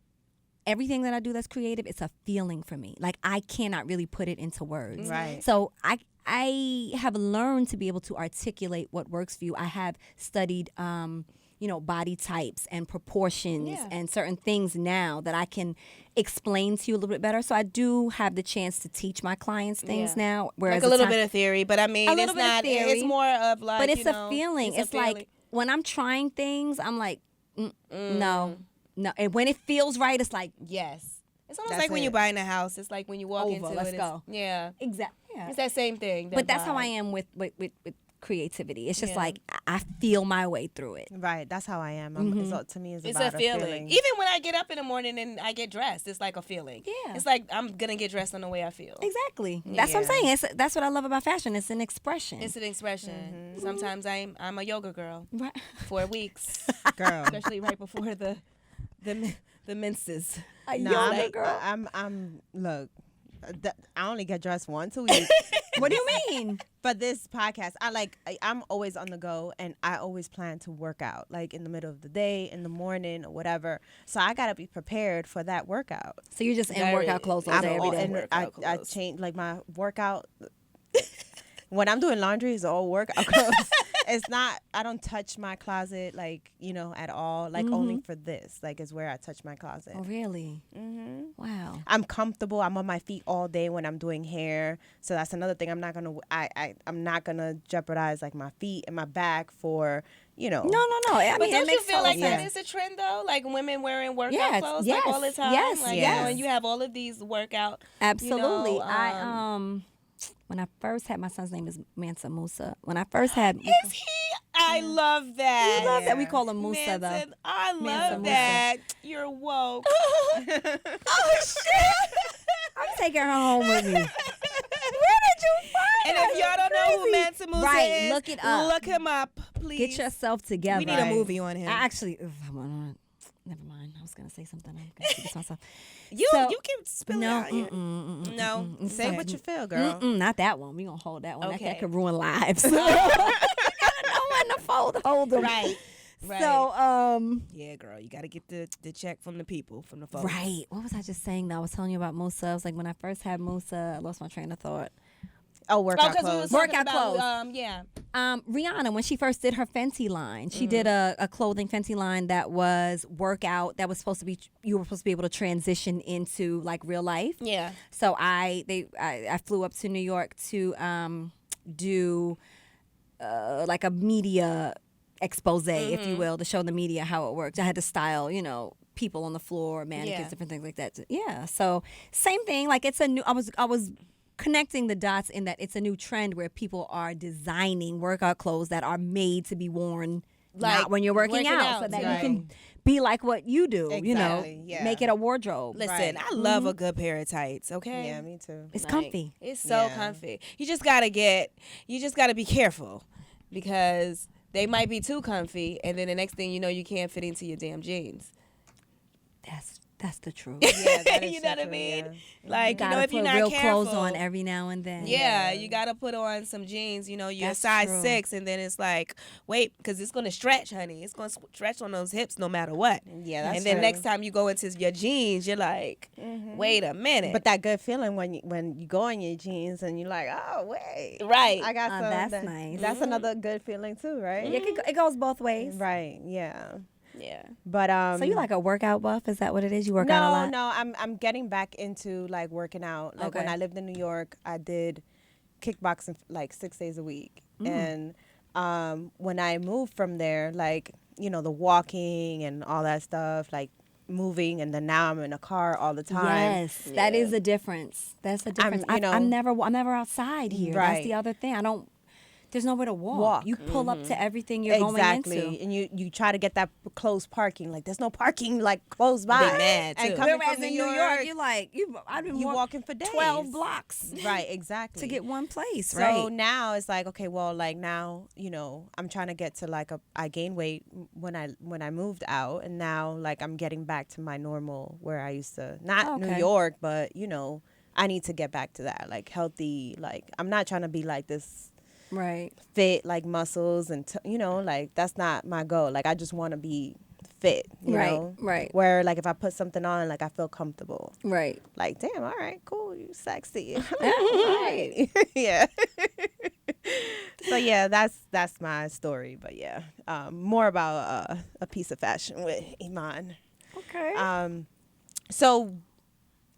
everything that I do that's creative, it's a feeling for me. Like, I cannot really put it into words.
Right.
So I have learned to be able to articulate what works for you. I have studied, body types and proportions and certain things now that I can explain to you a little bit better. So I do have the chance to teach my clients things now. Whereas
Like a little bit of theory, but I mean,
A little
it's
bit of
not.
theory,
It's more of like.
but it's
you
a
know,
feeling. It's like when I'm trying things, I'm like, no. And when it feels right, it's like,
yes. It's almost
That's
like when
it.
you're buying a house. It's like when you walk
Over,
into
let's
it.
go.
Yeah.
exactly. Yeah.
It's that same thing.
But that's how I am with creativity. It's just like I feel my way through it.
Right. That's how I am. To me,
It's
about
a feeling. Even when I get up in the morning and I get dressed, it's like a feeling.
Yeah.
It's like I'm gonna get dressed on the way I feel.
Exactly. That's what I'm saying. That's what I love about fashion. It's an expression.
It's an expression. Sometimes I'm a yoga girl
Right.
for weeks,
girl.
especially right before the the menses.
A
No,
yoga girl.
I'm look. I only get dressed once a week.
What do you mean?
For this podcast, I'm always on the go, and I always plan to work out, like in the middle of the day, in the morning, or whatever. So I gotta be prepared for that workout.
So you're just in workout clothes all day, every day.
And I change like my workout. When I'm doing laundry, it's all workout clothes. It's not. I don't touch my closet at all. Like only for this, is where I touch my closet.
Oh, really?
Mm-hmm.
Wow.
I'm comfortable. I'm on my feet all day when I'm doing hair. So that's another thing. I'm not gonna. I'm not gonna jeopardize like my feet and my back for.
No.
But don't you feel like that
sense.
is a trend though? Like women wearing workout
Yes,
clothes
yes,
like all the time.
yes,
like,
yes.
and you have all of these workout.
Absolutely. When I first had, my son's name is Mansa Musa. When I first had,
Is he? I love that.
you love that we call him Musa though.
Manson, I
Mansa
love
Musa.
that. You're woke.
Oh shit! I'm taking her home with me. Where did you find
And
her?
if y'all don't know who Mansa Musa
Right,
is,
look it up.
Look him up, please.
Get yourself together.
We need a movie on him.
I actually, never mind. I was gonna say something. I'm gonna keep it to myself.
You
So-
can spill it
No,
out. No.
Say what you feel, girl.
Not that one. We gonna hold that one.
Okay.
That could ruin lives. I gotta know when to hold them.
Right. Right.
So,
yeah, girl, you got to get the check from the people, from the folks.
right. What was I just saying? Though I was telling you about Musa. I was like, when I first had Musa, I lost my train of thought.
Oh, workout
because we
clothes.
was talking
Workout
about,
clothes.
yeah.
Rihanna, when she first did her Fenty line, she did a clothing Fenty line that was workout, that was supposed to be, you were supposed to be able to transition into like real life.
Yeah.
So I flew up to New York to do like a media expose, if you will, to show the media how it works. I had to style, people on the floor, mannequins,
Yeah.
different things like that. Yeah. So same thing. Like it's a new. I was connecting the dots in that it's a new trend where people are designing workout clothes that are made to be worn
Like
not when you're working out,
out,
so that
right.
you can be like what you do.
Exactly, yeah.
Make it a wardrobe.
Listen,
Right.
I love a good pair of tights, okay?
Yeah, me too.
It's
Like,
comfy.
It's so
Yeah.
comfy. You just gotta be careful because they might be too comfy, and then the next thing you know, you can't fit into your damn jeans.
That's the truth.
Yeah, that is
You know
so
what I
true,
mean?
yeah.
Like,
Gotta
if you're
put
not
real
careful,
clothes on every now and then.
yeah, you gotta put on some jeans. You're
That's
size
true.
6, and then it's like, wait, because it's gonna stretch, honey. It's gonna stretch on those hips no matter what.
Yeah, that's
and then
true.
next time you go into your jeans, you're like, wait a minute.
But that good feeling when you go in your jeans and you're like, oh wait,
right.
I got some.
that's nice.
That's another good feeling too, right?
Yeah, it goes both ways.
Right. Yeah.
yeah.
But
So you like a workout buff? Is that what it is? You work out a lot?
No, I'm getting back into like working out. Like when
Okay.
I lived in New York, I did kickboxing like 6 days a week.
Mm.
And when I moved from there, like, the walking and all that stuff, like moving, and then now I'm in a car all the time.
Yes, that is a difference. That's a difference. I'm never outside here. That's
Right.
the other thing. There's nowhere to walk. You pull up to everything you're
Exactly.
going into.
And you try to get that close parking. Like there's no parking like close by.
They mad,
And
too.
coming
Whereas
from
in New York, you're like, I've been
walking for days.
12 blocks
Right, exactly.
to get one place,
So
right?
now it's like, okay, well, like now, I'm trying to get to like I gained weight when I moved out, and now like I'm getting back to my normal where I used to, not New
Okay.
York, but I need to get back to that, like healthy. Like I'm not trying to be like this
Right.
fit, like muscles and like that's not my goal. Like I just want to be fit, you
Right,
know?
right.
Where like if I put something on, like I feel comfortable.
Right.
Like, damn, all right, cool, you sexy. All right. Yeah. So yeah, that's my story. But yeah, more about a piece of fashion with Iman.
Okay.
So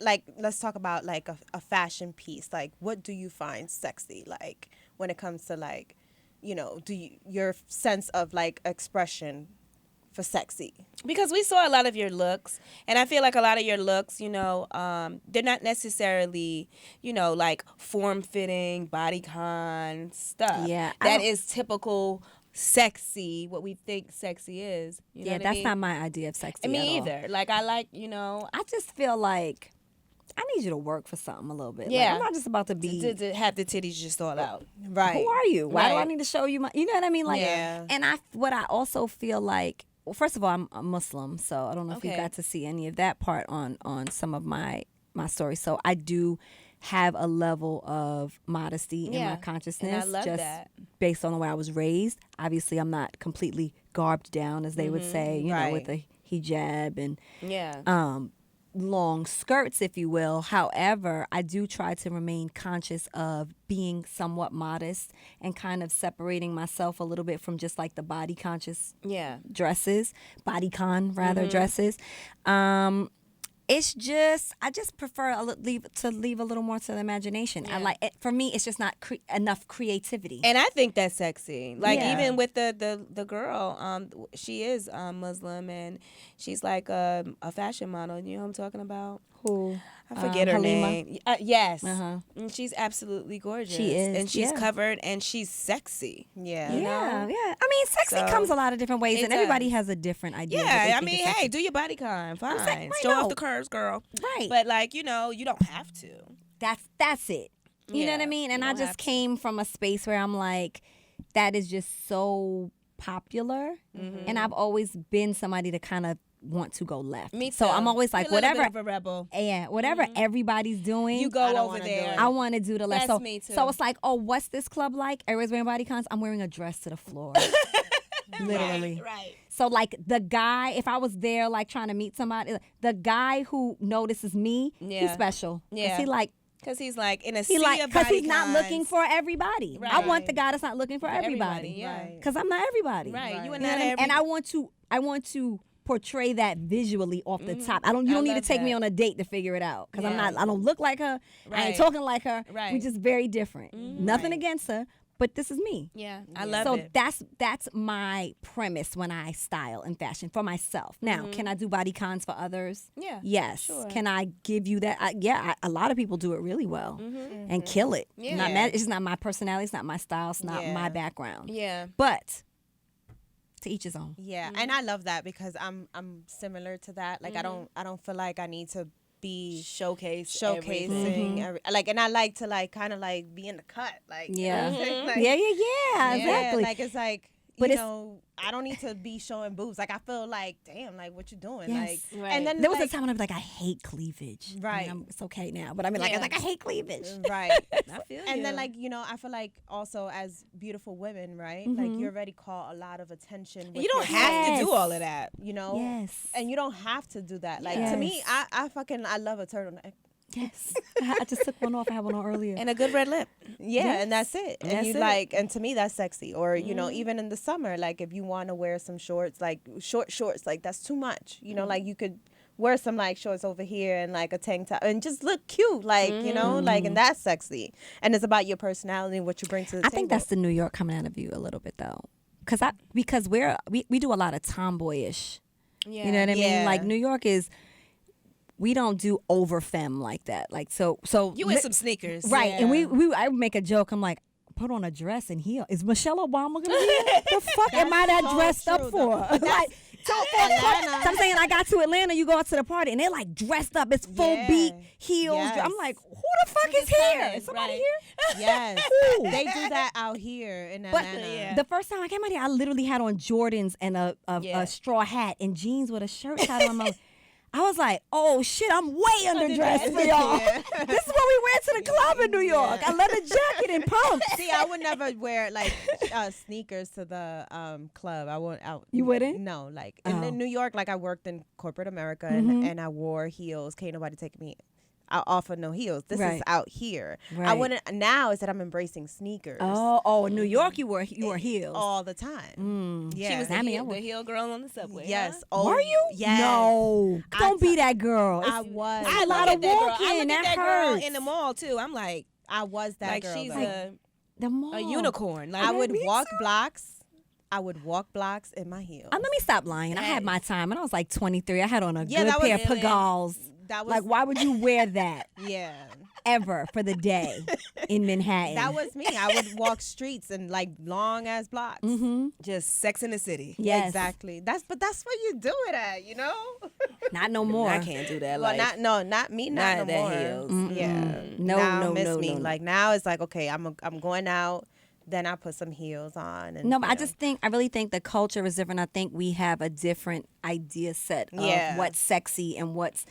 like let's talk about like a fashion piece. Like what do you find sexy? Like when it comes to like, your sense of like expression for sexy.
Because we saw a lot of your looks, and I feel like a lot of your looks, they're not necessarily, like form-fitting, bodycon stuff.
Yeah,
that is typical sexy, what we think sexy is. You know
yeah,
what I
that's
mean?
not my idea of sexy.
And
at
me
all.
either. Like I like,
I just feel like I need you to work for something a little bit. Like,
Yeah.
I'm not just about to be.
to have the titties just all out.
Right.
Who are you? Why do I
Right.
need to show you my? You know what I mean? Like,
Yeah.
and what I also feel like well, first of all, I'm a Muslim, so I don't know if you
Okay.
got to see any of that part on some of my stories. So I do have a level of modesty in
Yeah,
my
and
consciousness,
I love
just
that.
based on the way I was raised. Obviously, I'm not completely garbed down, as they would say, you know, with
Right.
a hijab and
Yeah.
long skirts, if you will. However, I do try to remain conscious of being somewhat modest and kind of separating myself a little bit from just like the body conscious
Yeah.
dresses, bodycon rather dresses. It's just I just prefer leave a little more to the imagination. I like it, for me. It's just not enough creativity.
And I think that's sexy. Like
Yeah.
even with the girl, she is Muslim and she's like a fashion model. You know what I'm talking about?
Who?
I forget her
Halima?
name. Yes.
Uh-huh.
And she's absolutely gorgeous.
She is,
And she's
yeah.
covered and she's sexy.
Yeah.
You know?
Yeah. I mean, sexy
So,
comes a lot of different ways,
it
and everybody
does.
has a different idea. of what
Yeah,
they
I
think
mean,
is sexy.
hey, do your body con. Fine.
saying, right,
Show off
no.
the curves, girl.
Right.
But like, you know, you don't have to.
That's it. You know what I
Yeah,
mean? And
you
I
don't
just
have to.
came from a space where I'm like, that is just so popular, and I've always been somebody to kind of want to go left.
Me too.
So I'm always like,
You're a little
whatever.
bit of a rebel.
Yeah, whatever everybody's doing,
You
I
go
don't
over
wanna do
there.
it.
I want to do the left.
That's
So,
me too.
so it's like, oh, what's this club like? Everybody's wearing body cons. I'm wearing a dress to the floor. Literally.
Right.
So like the guy, if I was there like trying to meet somebody, the guy who notices me, he's
Yeah.
special. 'Cause
Yeah.
he like
Because he's like in a
he
sea
like
of
because
body
he's not
cons.
looking for everybody. I
Right.
want the guy that's not looking for everybody.
Yeah.
Right.
Because I'm not everybody.
Right. You
Right.
are
You know
not
what I mean?
every.
And I want to portray that visually off the top. You
I
don't need to
love
take me
that.
on a date to figure it out. Because
Yeah.
I don't look like her. I ain't
Right.
talking like her.
Right.
We just very different. Nothing
Right.
against her, but this is me.
Yeah, I love
So
it.
that's my premise when I style and fashion for myself. Now, can I do body cons for others?
Yeah,
Yes.
sure.
Can I give you that? A lot of people do it really well and kill it.
Yeah.
Not mad, it's not my personality. It's not my style. It's not
Yeah.
my background.
Yeah.
But to each his own.
Yeah, and I love that because I'm similar to that. Like I don't feel like I need to be
Showcasing.
showcasing like, and I like to like kind of like be in the cut, like you know
Yeah.
what I'm saying? Like,
Yeah, exactly.
like it's like
But
you
it's-
know I don't need to be showing boobs. Like I feel like damn, like what you doing?
Yes.
Like
Right.
and then
There was
like,
a time when I'd be like, I hate cleavage.
Right.
It's okay now. But I mean, like,
Yeah.
I hate cleavage.
right.
I feel
And
you.
then like, you know, I feel like also as beautiful women, right? Like you already call a lot of attention. With
you don't
your
have
face,
to do all of that.
you know?
Yes.
And you don't have to do that. Like
Yes.
to me, I love a turtleneck.
Yes. I just took one off. I had one on earlier.
And a good red lip.
Yeah, and that's it. And
That's
you
it.
like, and to me, that's sexy. Or you know, even in the summer, like if you want to wear some shorts, like short shorts, like that's too much. You know, like you could wear some like shorts over here and like a tank top and just look cute, like you know, like and that's sexy. And it's about your personality and what you bring to the
I
table.
think that's the New York coming out of you a little bit though, because we do a lot of tomboyish.
Yeah.
You know what I mean?
Yeah.
Like New York is, we don't do over femme like that. Like so
You in some sneakers.
right? And
Yeah.
I make a joke. I'm like, put on a dress and heel. Is Michelle Obama gonna be here? The fuck am I that
so
dressed up
true,
for?
though.
Like. So I'm saying I got to Atlanta, you go out to the party and they're like dressed up. It's full
Yeah.
beat heels.
Yes.
I'm like, who the fuck is
is
here?
coming?
Is somebody
Right.
here?
Yes,
Who?
they do that out here in
But
Atlanta.
Yeah.
the first time I came out here, I literally had on Jordans and
Yeah.
a straw hat and jeans with a shirt tied on my. I was like, oh shit, I'm way underdressed for y'all. This is what we wear to the club in New York. A leather jacket and pumps.
See, I would never wear like sneakers to the club. I won't.
You wouldn't?
No, like
Oh.
in New York, like I worked in corporate America and I wore heels. Can't nobody take me off of no heels. This
Right.
is out here. I
Right.
wouldn't. Now is that I'm embracing sneakers.
Oh, in New York you wore heels.
all the time. Yeah.
She was
I mean, I
the
would-
heel girl on the subway.
yes.
Huh?
Oh,
Were you?
Yes.
No.
I
Don't be that girl.
I
It's-
was.
I
I
a lot
look
of
at that girl.
walking.
I look
That
at that girl
hurts.
in the mall too. I'm like
I was that girl.
she's
though.
The mall.
a unicorn. Like
I would
me
walk
too.
blocks. I would walk blocks in my heels.
Let me stop lying. I had my time, and I was like 23. I had on a
Yeah,
good
that was
pair of
really-
Pagals.
That was
Like, why would you wear that
yeah.
ever for the day in Manhattan?
That was me. I would walk streets and like long ass blocks.
just Sex in the City.
Yes.
Exactly. That's where you do it at, you know?
Not no more.
I can't do that.
Well,
Like
not me, not
Not
no
that
more.
heels.
Yeah.
No,
now
no,
miss
no,
me.
no, no.
Like now it's like, okay, I'm going out. then I put some heels on. And,
No, but
you
I
know.
just think, I really think the culture is different. I think we have a different idea set of
Yeah.
what's sexy and what's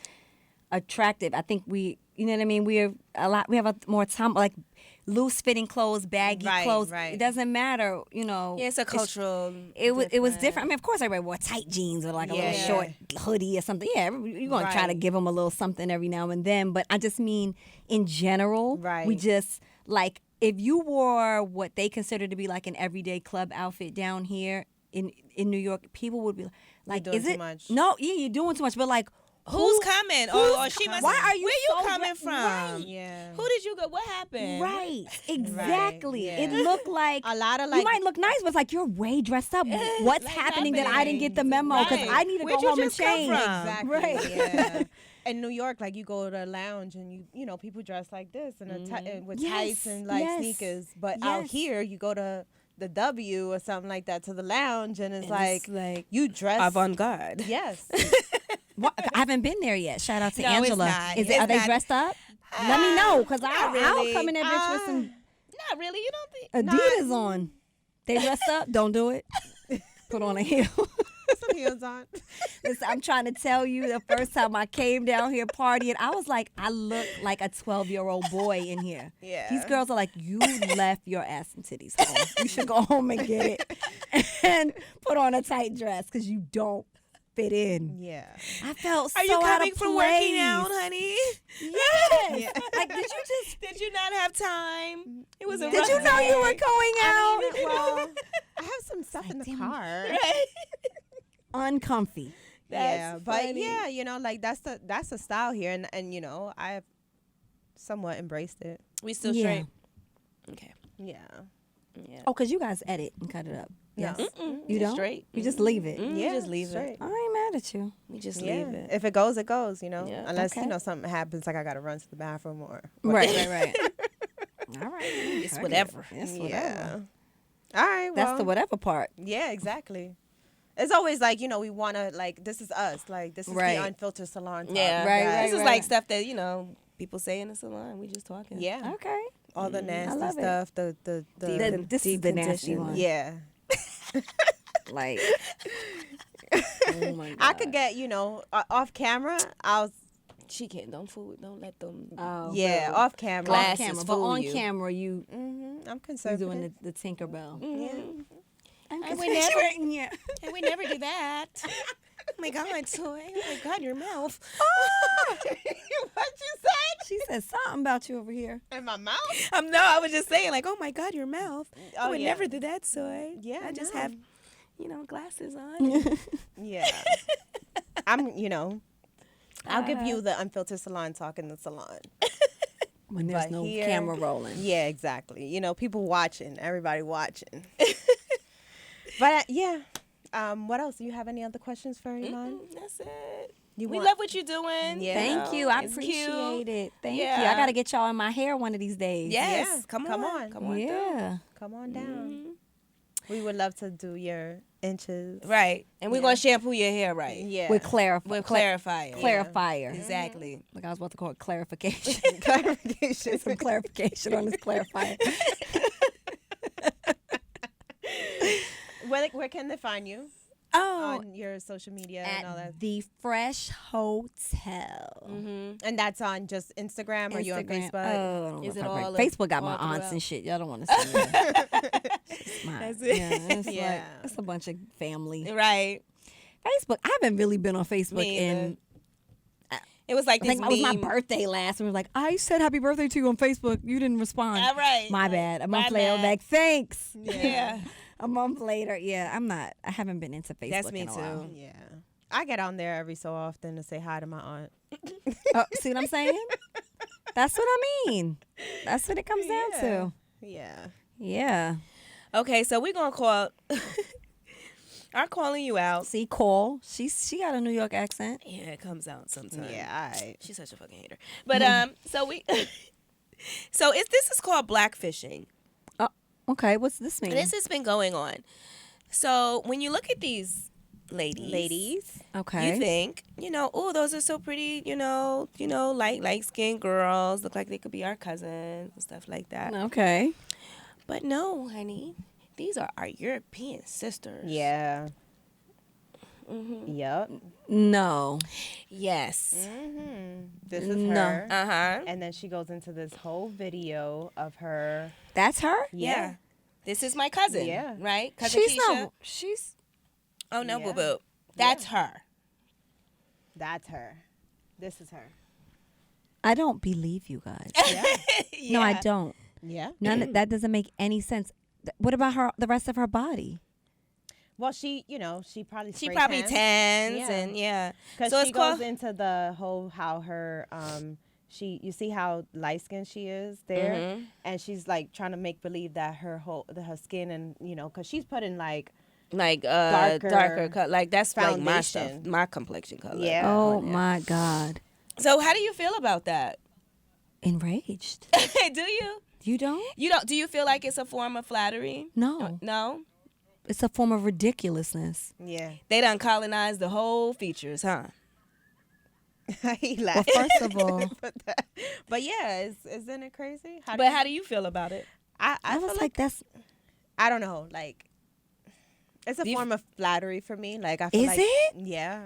attractive. I think we, you know what I mean? We have a more time, like loose fitting clothes, baggy
Right,
clothes.
right.
It doesn't matter, you know.
Yeah, it's a cultural.
It was different. I mean, of course, everybody wore tight jeans or like a little
Yeah.
short hoodie or something. Yeah, you're going to try to
Right.
give them a little something every now and then. But I just mean, in general, we
Right.
just, like, if you wore what they consider to be like an everyday club outfit down here in New York, people would be like,
doing
is
too
it?
much.
No, yeah, you're doing too much. But like,
Who's coming? Or she must.
why are you
Where
so
you coming
dre-
from?
Right.
Yeah.
Who did you go? What happened?
Right, exactly.
yeah.
It looked like
A lot of,
you
like-
might look nice, but it's like you're way dressed up. What's
Like
happening that I didn't get the memo? Because
Right.
I need to
Where'd
go
you
home and
just come
change.
from?
Exactly.
Right.
Yeah. In New York, like you go to a lounge and you know people dress like this and with
Yes,
tights and like
yes,
sneakers. But out
yes.
here, you go to the W or something like that to the lounge and it's
And
like
it's like
you dress
avant-garde.
Yes.
What? I haven't been there yet. Shout out to
No, it's
Angela.
not.
Is
It's
are they
not.
dressed up? Let me know, because
not
I'll
really.
come in there bitch with some
Not really. You don't think?
Adidas on. They dressed up. Don't do it. Put on a heel.
Some heels on.
Listen, I'm trying to tell you, the first time I came down here partying, I was like, I look like a 12-year-old boy in here.
Yeah.
These girls are like, you left your ass and titties home. You should go home and get it and put on a tight dress because you don't fit in.
Yeah.
I felt
Are
so
you
out
coming
of
from
place.
working out, honey?
Yes. Like, did you just?
Did you not have time? It was a
Did
rough
you know you were
day.
going out?
Well, I have some stuff in the
damn.
car.
Right.
Uncomfy.
Yeah,
That's
but
funny.
yeah, you know, like that's the style here, and you know, I have somewhat embraced it.
We still
Yeah.
straight. Okay.
Yeah.
Yeah.
Oh, because you guys edit and cut it up.
No.
Yes.
Mm-mm.
You
Just
don't?
straight.
You just leave it.
Mm,
Yeah,
just leave
straight.
it.
I ain't mad at you.
We just
Yeah.
leave it.
If it goes, it goes. You know,
Yeah.
unless
Okay.
you know something happens, like I gotta run to the bathroom or
Right. All right.
It's
I get
whatever.
it. It's whatever.
yeah. All right. Well,
That's the whatever part.
Yeah, exactly. It's always like, you know, we want to, like, this is us. Like, this is
Right.
the unfiltered salon talk.
Yeah.
you
Right,
guys.
This is
right.
like stuff that, people say in the salon. We just talking.
Yeah.
Okay.
All the nasty
love it.
stuff. The
This is the nasty one.
yeah.
Like, oh my God.
I could get, you know, off camera,
She can't. Don't let them.
Oh,
yeah,
good.
off camera.
Glass.
Off camera,
Glasses
but
fool
on
you.
camera, you
I'm
you
conservative.
doing the Tinkerbell.
Mm.
I'm
I would
conservative.
never-
Yeah.
And we never do that. Oh my God, Toy. Oh my God, your mouth.
What you said?
She said something about you over here.
In my mouth?
No, I was just saying, like, oh my God, your mouth. I
Oh,
would
yeah.
never do that, Soy.
Yeah,
I just
no.
have, glasses on.
Yeah. I'm, you know, I'll give you the unfiltered salon talk in the salon.
When there's
But
no
here-
camera rolling.
Yeah, exactly. You know, people watching, everybody watching. But yeah, what else? Do you have any other questions for Iman?
That's it.
You
We
want-
love what you're doing.
Yeah.
Thank you. I
It's
appreciate
cute.
it. Thank you.
Yeah.
I got to get y'all in my hair one of these days.
Yes.
Yeah,
Come
come
on.
on.
Come on.
Yeah.
Come on down. We would love to do your inches.
Right. And we're going to shampoo your hair right.
Yeah.
With
With clarifier.
clarifier.
Exactly.
Like I was about to call it clarification.
Clarification.
Some clarification on this clarifier.
Where can they find you?
Oh,
On your social media and all that.
at the Fresh Hotel.
And that's on just Instagram or you on
Instagram.
Facebook?
Oh, I don't know
Is
if
it
I
all
Facebook got my
all
aunts
throughout?
and shit. Y'all don't want to see that.
That's it.
Yeah, it's
Yeah.
like it's a bunch of family.
Right.
Facebook. I haven't really been on Facebook
Me either.
in.
It was like
I
this
think it was my
meme.
birthday last, and we were like, I said happy birthday to you on Facebook. You didn't respond.
All right.
My bad. A month
My
later,
bad.
like, thanks.
Yeah.
A month later, yeah, I'm not. I haven't been into Facebook.
That's me
in a while.
too.
Yeah. I get on there every so often to say hi to my aunt.
Oh, see what I'm saying? That's what I mean. That's what it comes down to.
Yeah.
Yeah.
Okay, so we're going to call. I'm calling you out.
See, Cole. She got a New York accent.
Yeah, it comes out sometimes.
Yeah, all right.
She's such a fucking hater. But so we this is called blackfishing.
Oh, okay. What's this mean?
This has been going on. So when you look at these ladies,
Okay.
you think, oh, those are so pretty, light skinned girls, look like they could be our cousins and stuff like that.
Okay.
But no, honey, these are our European sisters.
Yeah. Yep.
No.
Yes.
This is
No.
her.
Uh-huh.
And then she goes into this whole video of her.
That's her?
Yeah. This is my cousin.
Yeah.
Right? Cousin
She's
Keisha.
not. She's.
Oh, no,
Yeah.
boo-boo. That's her.
That's her. This is her.
I don't believe you guys.
Yeah.
No, I don't.
Yeah.
That doesn't make any sense. What about her? The rest of her body?
Well, she, she probably
She
spray
probably
tans.
tans
Yeah.
and yeah.
Because
So
she
it's
goes
called
into the whole how her you see how light skinned she is there, and she's like trying to make believe that her skin and because she's putting like
darker color. Like that's like my stuff,
foundation.
my complexion color.
Yeah.
Oh my God.
So how do you feel about that?
Enraged.
Do you?
You don't?
You don't? Do you feel like it's a form of flattery?
No.
No.
It's a form of ridiculousness.
Yeah.
They done colonized the whole features, huh?
He
Well,
laughed.
first of all,
But yeah, isn't it crazy? How
How do you feel about it?
I
I
feel
was like, that's.
I don't know, like it's a
Do you
form of flattery for me. Like I feel
Is
like
it?
Yeah.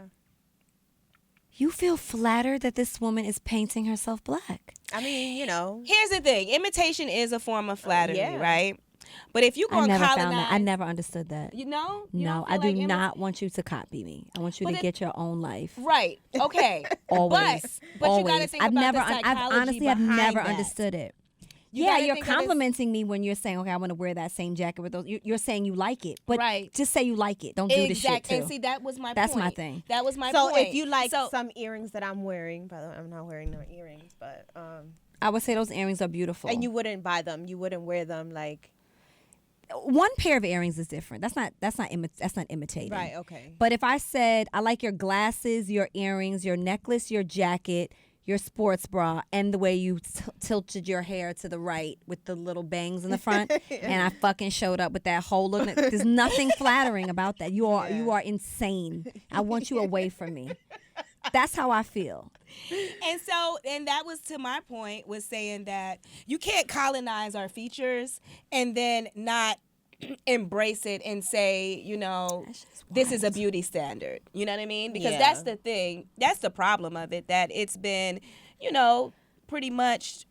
You feel flattered that this woman is painting herself black.
I mean,
Here's the thing: imitation is a form of flattery,
yeah.
right? But if you
I
gonna
never
colonize,
found that. I never understood that.
You know? You
No,
don't
I
feel
do
like
not want you to copy me. I want you
But
to
it-
get your own life.
Right. Okay.
Always.
But
Always.
you gotta think
I've
about
never,
the
I've
psychology
honestly, I've
behind
never
that.
understood it.
You
Yeah,
gotta
you're
think of this-
complimenting me when you're saying, okay, I want to wear that same jacket with those. You're saying you like it, but
Right.
just say you like it. Don't do the shit too.
And see, that was my
That's
point.
my thing.
That was my
So
point.
if you like
So-
some earrings that I'm wearing, by the way, I'm not wearing no earrings, but
I would say those earrings are beautiful.
and you wouldn't buy them, you wouldn't wear them like
One pair of earrings is different. That's not imitating.
right, okay.
But if I said I like your glasses, your earrings, your necklace, your jacket, your sports bra, and the way you tilted your hair to the right with the little bangs in the front, and I fucking showed up with that whole look. There's nothing flattering about that. You are insane. I want you away from me. That's how I feel.
And that was to my point, was saying that you can't colonize our features and then not embrace it and say, this is a beauty standard. You know what I mean? Because
Yeah.
that's the thing. That's the problem of it, that it's been, pretty much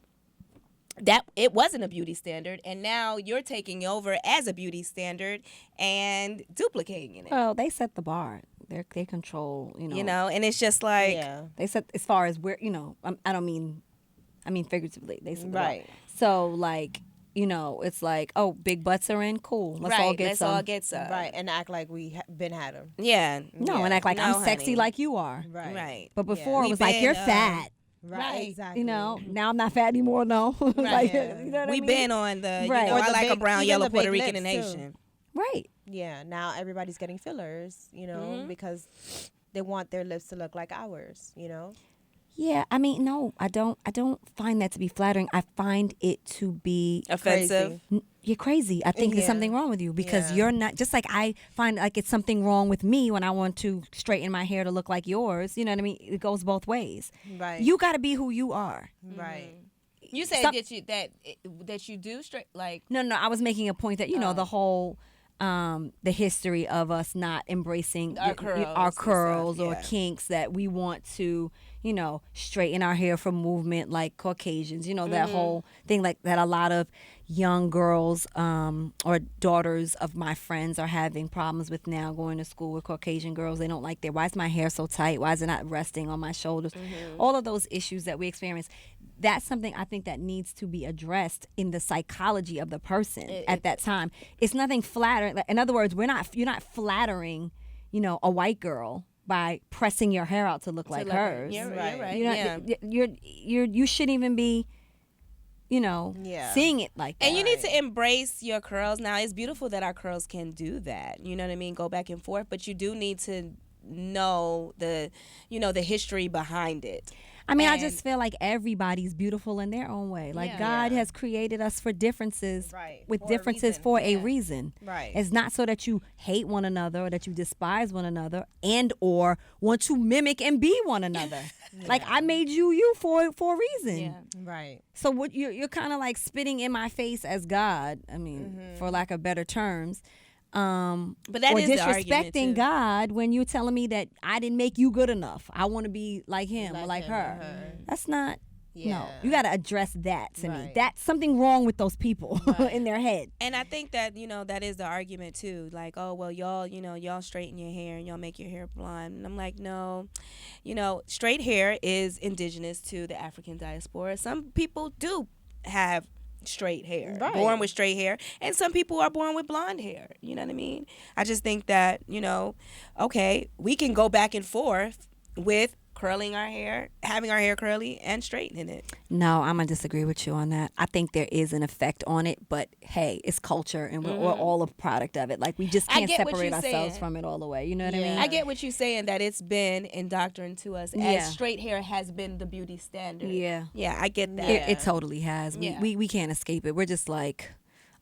that it wasn't a beauty standard, and now you're taking over as a beauty standard and duplicating it.
Well, they set the bar. They control.
And it's just like,
Yeah.
They said as far as where I don't mean, I mean figuratively. They said
Right.
So like it's like, oh, big butts are in, cool. Let's all get
let's
some.
all get some.
Right, and act like we been had them.
Yeah.
No, and act like
No,
I'm sexy
honey.
like you are.
Right.
Right.
But before
We
it was like
been,
you're fat.
Right, exactly.
Now I'm not fat anymore. No, like,
Yeah.
you know what I
We've
mean?
been on the,
Right. Or
I
the
like a
big-
brown,
even
yellow,
the
Puerto
big
Rican
lips, too.
nation.
Right.
Yeah, now everybody's getting fillers, because they want their lips to look like ours,
Yeah, I mean, no, I don't find that to be flattering. I find it to be
Offensive.
you're crazy. I think there's
Yeah.
something wrong with you because
Yeah.
you're not, just like I find like it's something wrong with me when I want to straighten my hair to look like yours. You know what I mean? It goes both ways.
Right.
You got to be who you are.
Right.
You said that you do straight, like,
No, I was making a point that the whole the history of us not embracing
Our
our
curls
curls
and
or
stuff, yeah.
kinks, that we want to straighten our hair for movement like Caucasians, that whole thing, like that a lot of young girls or daughters of my friends are having problems with now, going to school with Caucasian girls. They don't like why is my hair so tight? Why is it not resting on my shoulders? All of those issues that we experience. That's something I think that needs to be addressed in the psychology of the person at that time. It's nothing flattering. In other words, you're not flattering, a white girl by pressing your hair out to look like hers.
You're
Right.
right.
You're not, you shouldn't even be,
Yeah.
seeing it like that.
And you need to embrace your curls. Now, it's beautiful that our curls can do that. You know what I mean? Go back and forth, but you do need to know the history behind it.
I mean, I
And-
just feel like everybody's beautiful in their own way. Like
Yeah.
God has created us for differences,
Right.
with
For a
differences
reason.
for a
Yeah.
reason.
Right.
It's not so that you hate one another or that you despise one another and or want to mimic and be one another. Like I made you for a reason.
Yeah.
Right.
So what you're kind of like spitting in my face as God. I mean, for lack of better terms.
But that
or
is the argument, too.
disrespecting God when you're telling me that I didn't make you good enough. I want to be like him or like
him
her.
or her.
That's not.
Yeah.
No, you got to address that to me.
Right.
That's something wrong with those people in their head.
And I think that, that is the argument too. Like, oh, well, y'all straighten your hair and y'all make your hair blonde. And I'm like, no, straight hair is indigenous to the African diaspora. Some people do have straight hair,
Right.
born with straight hair. And some people are born with blonde hair. You know what I mean? I just think that, okay, we can go back and forth with curling our hair, having our hair curly, and straightening it.
No, I'm gonna disagree with you on that. I think there is an effect on it, but hey, it's culture, and we're all a product of it. Like we just
I
can't
get what
separate
you're
ourselves
saying.
from it all the way. You know what I
Yeah.
mean?
I get what you're saying, that it's been indoctrinated to us
Yeah.
as straight hair has been the beauty standard.
Yeah.
Yeah, I get that.
It totally has.
Yeah.
We can't escape it. We're just like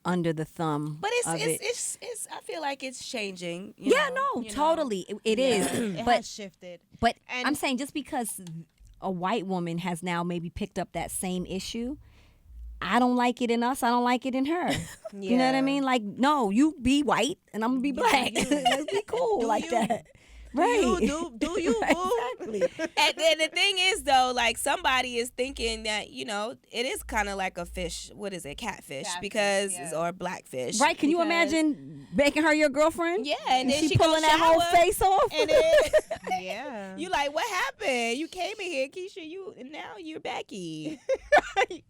under the thumb.
But
of it.
it's I feel like it's changing.
Yeah, no, totally. It is.
It
But
has shifted.
But
And-
I'm saying just because a white woman has now maybe picked up that same issue, I don't like it in us. I don't like it in her. You know what I
Yeah.
mean? Like, no, you be white and I'm gonna be black. Let's be cool like that. Right.
Do you, boo?
Exactly.
And the thing is, though, like somebody is thinking that it is kind of like a fish. What is it, catfish?
Catfish,
because
yeah.
or blackfish.
Right? Can you
because-
imagine making her your girlfriend?
Yeah, and then
she
she
pulling
go
that whole
shower,
face off.
and then
Yeah.
you like, what happened? You came in here, Keisha. And now you're Becky.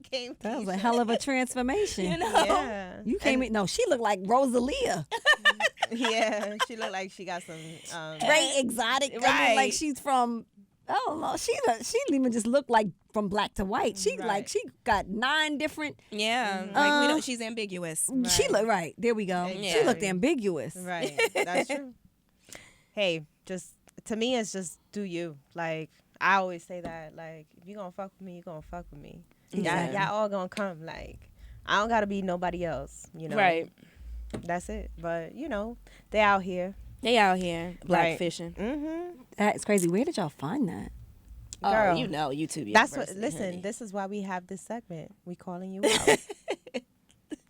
came.
That was a hell of a transformation.
You know.
Yeah.
You came in. No, she looked like Rosalia.
Yeah. She looked like she got some.
Very exotic. I mean,
Right.
like she's from. I don't know. She didn't even just look like from black to white. She
Right.
she got 9 different.
Yeah, like we don't. She's ambiguous.
She looked right. There we go. She
Yeah.
looked ambiguous.
Right. That's true. Hey, just to me, it's just do you. Like I always say that. Like if you gonna fuck with me, you gonna fuck with me.
Yeah.
Y'all all gonna come. Like I don't gotta be nobody else.
Right.
That's it. But they out here.
They out here black
Right.
fishing.
Mm-hmm.
That's crazy. Where did y'all find that?
Girl.
Oh, YouTube.
That's what.
University,
Listen,
honey.
this is why we have this segment. We calling you out.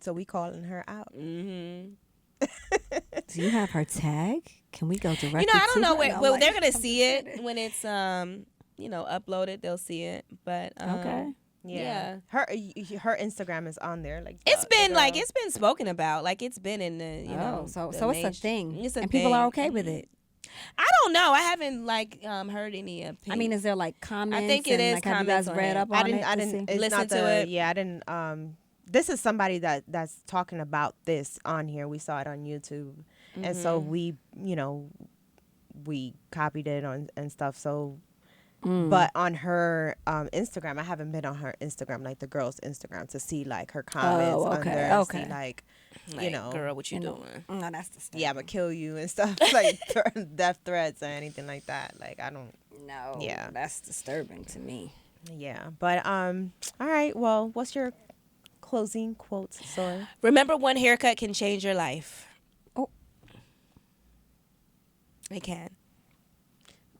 So we calling her out.
Mm-hmm.
Do you have her tag? Can we go directly?
I don't
to
know
her?
where.
No,
Well,
like,
they're gonna
I'm
see
just
it
kidding.
when it's uploaded. They'll see it. But
Okay.
Yeah. Her Instagram is on there. Like
It's
the
been like
girl.
it's been spoken about. Like it's been in the
Oh, so
the
it's a
mainstream.
thing.
It's a
and people are
thing.
okay with it.
I don't know. I haven't heard any opinion.
I mean, is there like comments?
think it
and,
is
like, have you guys
comments on
read
it.
up on
I
it?
didn't.
to see?
It's
Listen
not
to
the,
it.
Yeah, I didn't. This is somebody that's talking about this on here. We saw it on YouTube, and so we copied it on and stuff. So, but on her Instagram, I haven't been on her Instagram, like the girl's Instagram, to see like her comments
Oh,
on
okay,
there. and
okay.
See, like,
Like, girl, what you doing?
No, that's the stuff.
yeah, I'm gonna kill you and stuff, like death threats or anything like that. Like, I don't.
No.
Yeah.
That's disturbing to me.
Yeah, but all right. Well, what's your closing quotes, Soy?
Remember, one haircut can change your life.
Oh.
It can.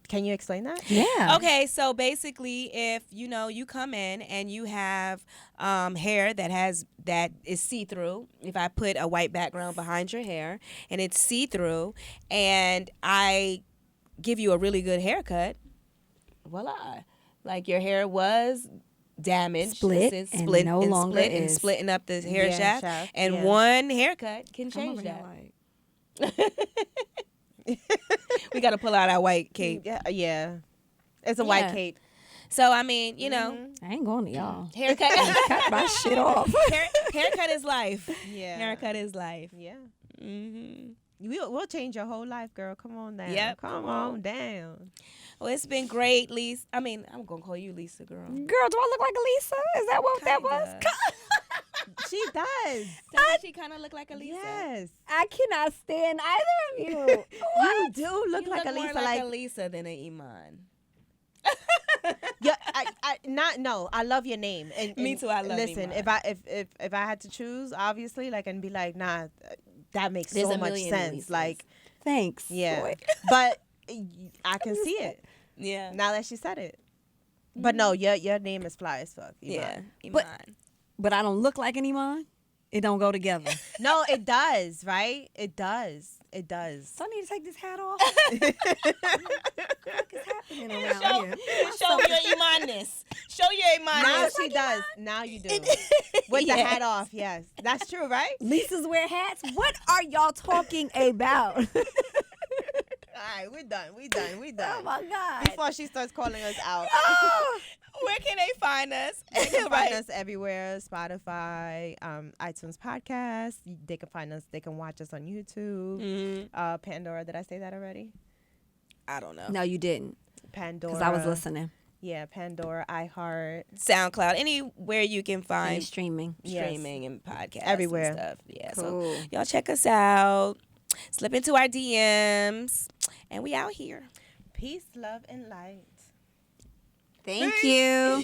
Can you explain that?
Yeah.
Okay, so basically, if you come in and you have hair that is see through. If I put a white background behind your hair and it's see through, and I give you a really good haircut, voila! Like your hair was damaged,
Split
it's
and no longer
and
is.
splitting up the hair
Yeah,
shaft,
shaft,
and
yeah.
one haircut can
Come
change
over here,
that.
like.
We got to pull out our white cape.
Yeah. It's a white
Yeah.
cape.
So I mean,
I ain't going to y'all.
haircut.
Cut my shit off.
Haircut is life.
Yeah.
Haircut is life.
Yeah.
Hmm.
We'll change your whole life, girl. Come on down.
Yep,
Come
come
on
on.
down.
Well, it's been great, Lisa. I mean, I'm gonna call you Lisa, girl.
Girl, do I look like a Lisa? Is that what that was?
Kinda.
She does.
Doesn't she kind of look like a Lisa?
Yes.
I cannot stand either of you.
You do look
You
like
look
a
more
Lisa.
like
Like
a Lisa than an Iman.
Yeah, I love your name. And
Me too, I love
listen,
Iman.
if I had to choose, obviously, like, and be like, nah, that makes
There's
so
a
much
million
sense.
Lisas.
Like,
Thanks.
yeah.
Boy.
But I can see it
Yeah.
now that she said it. But no, your name is fly as fuck. Iman.
Yeah.
But-
Iman.
But I don't look like an Iman. It don't go together.
No, it does, right? It does. It does.
So I need to take this hat off. What is happening around here?
Show your Imanness. Show your
Now
Imanness.
she does. Now you do. With the
Yes.
hat off, yes. That's true, right?
Lisas wear hats. What are y'all talking about?
All right, we're done. We done.
Oh my God.
Before she starts calling us out.
Oh.
Where can they find us?
They can
Right.
find us everywhere: Spotify, iTunes podcast. They can find us. They can watch us on YouTube.
Mhm.
Pandora. Did I say that already?
I don't know.
No, you didn't.
Pandora.
Because I was listening.
Yeah, Pandora, iHeart.
SoundCloud, anywhere you can
Any
find
streaming.
Yes.
streaming and podcasts
Everywhere.
and stuff. Yeah,
Cool.
so y'all check us out. Slip into our DMs, and we out here.
Peace, love, and light.
Thank you.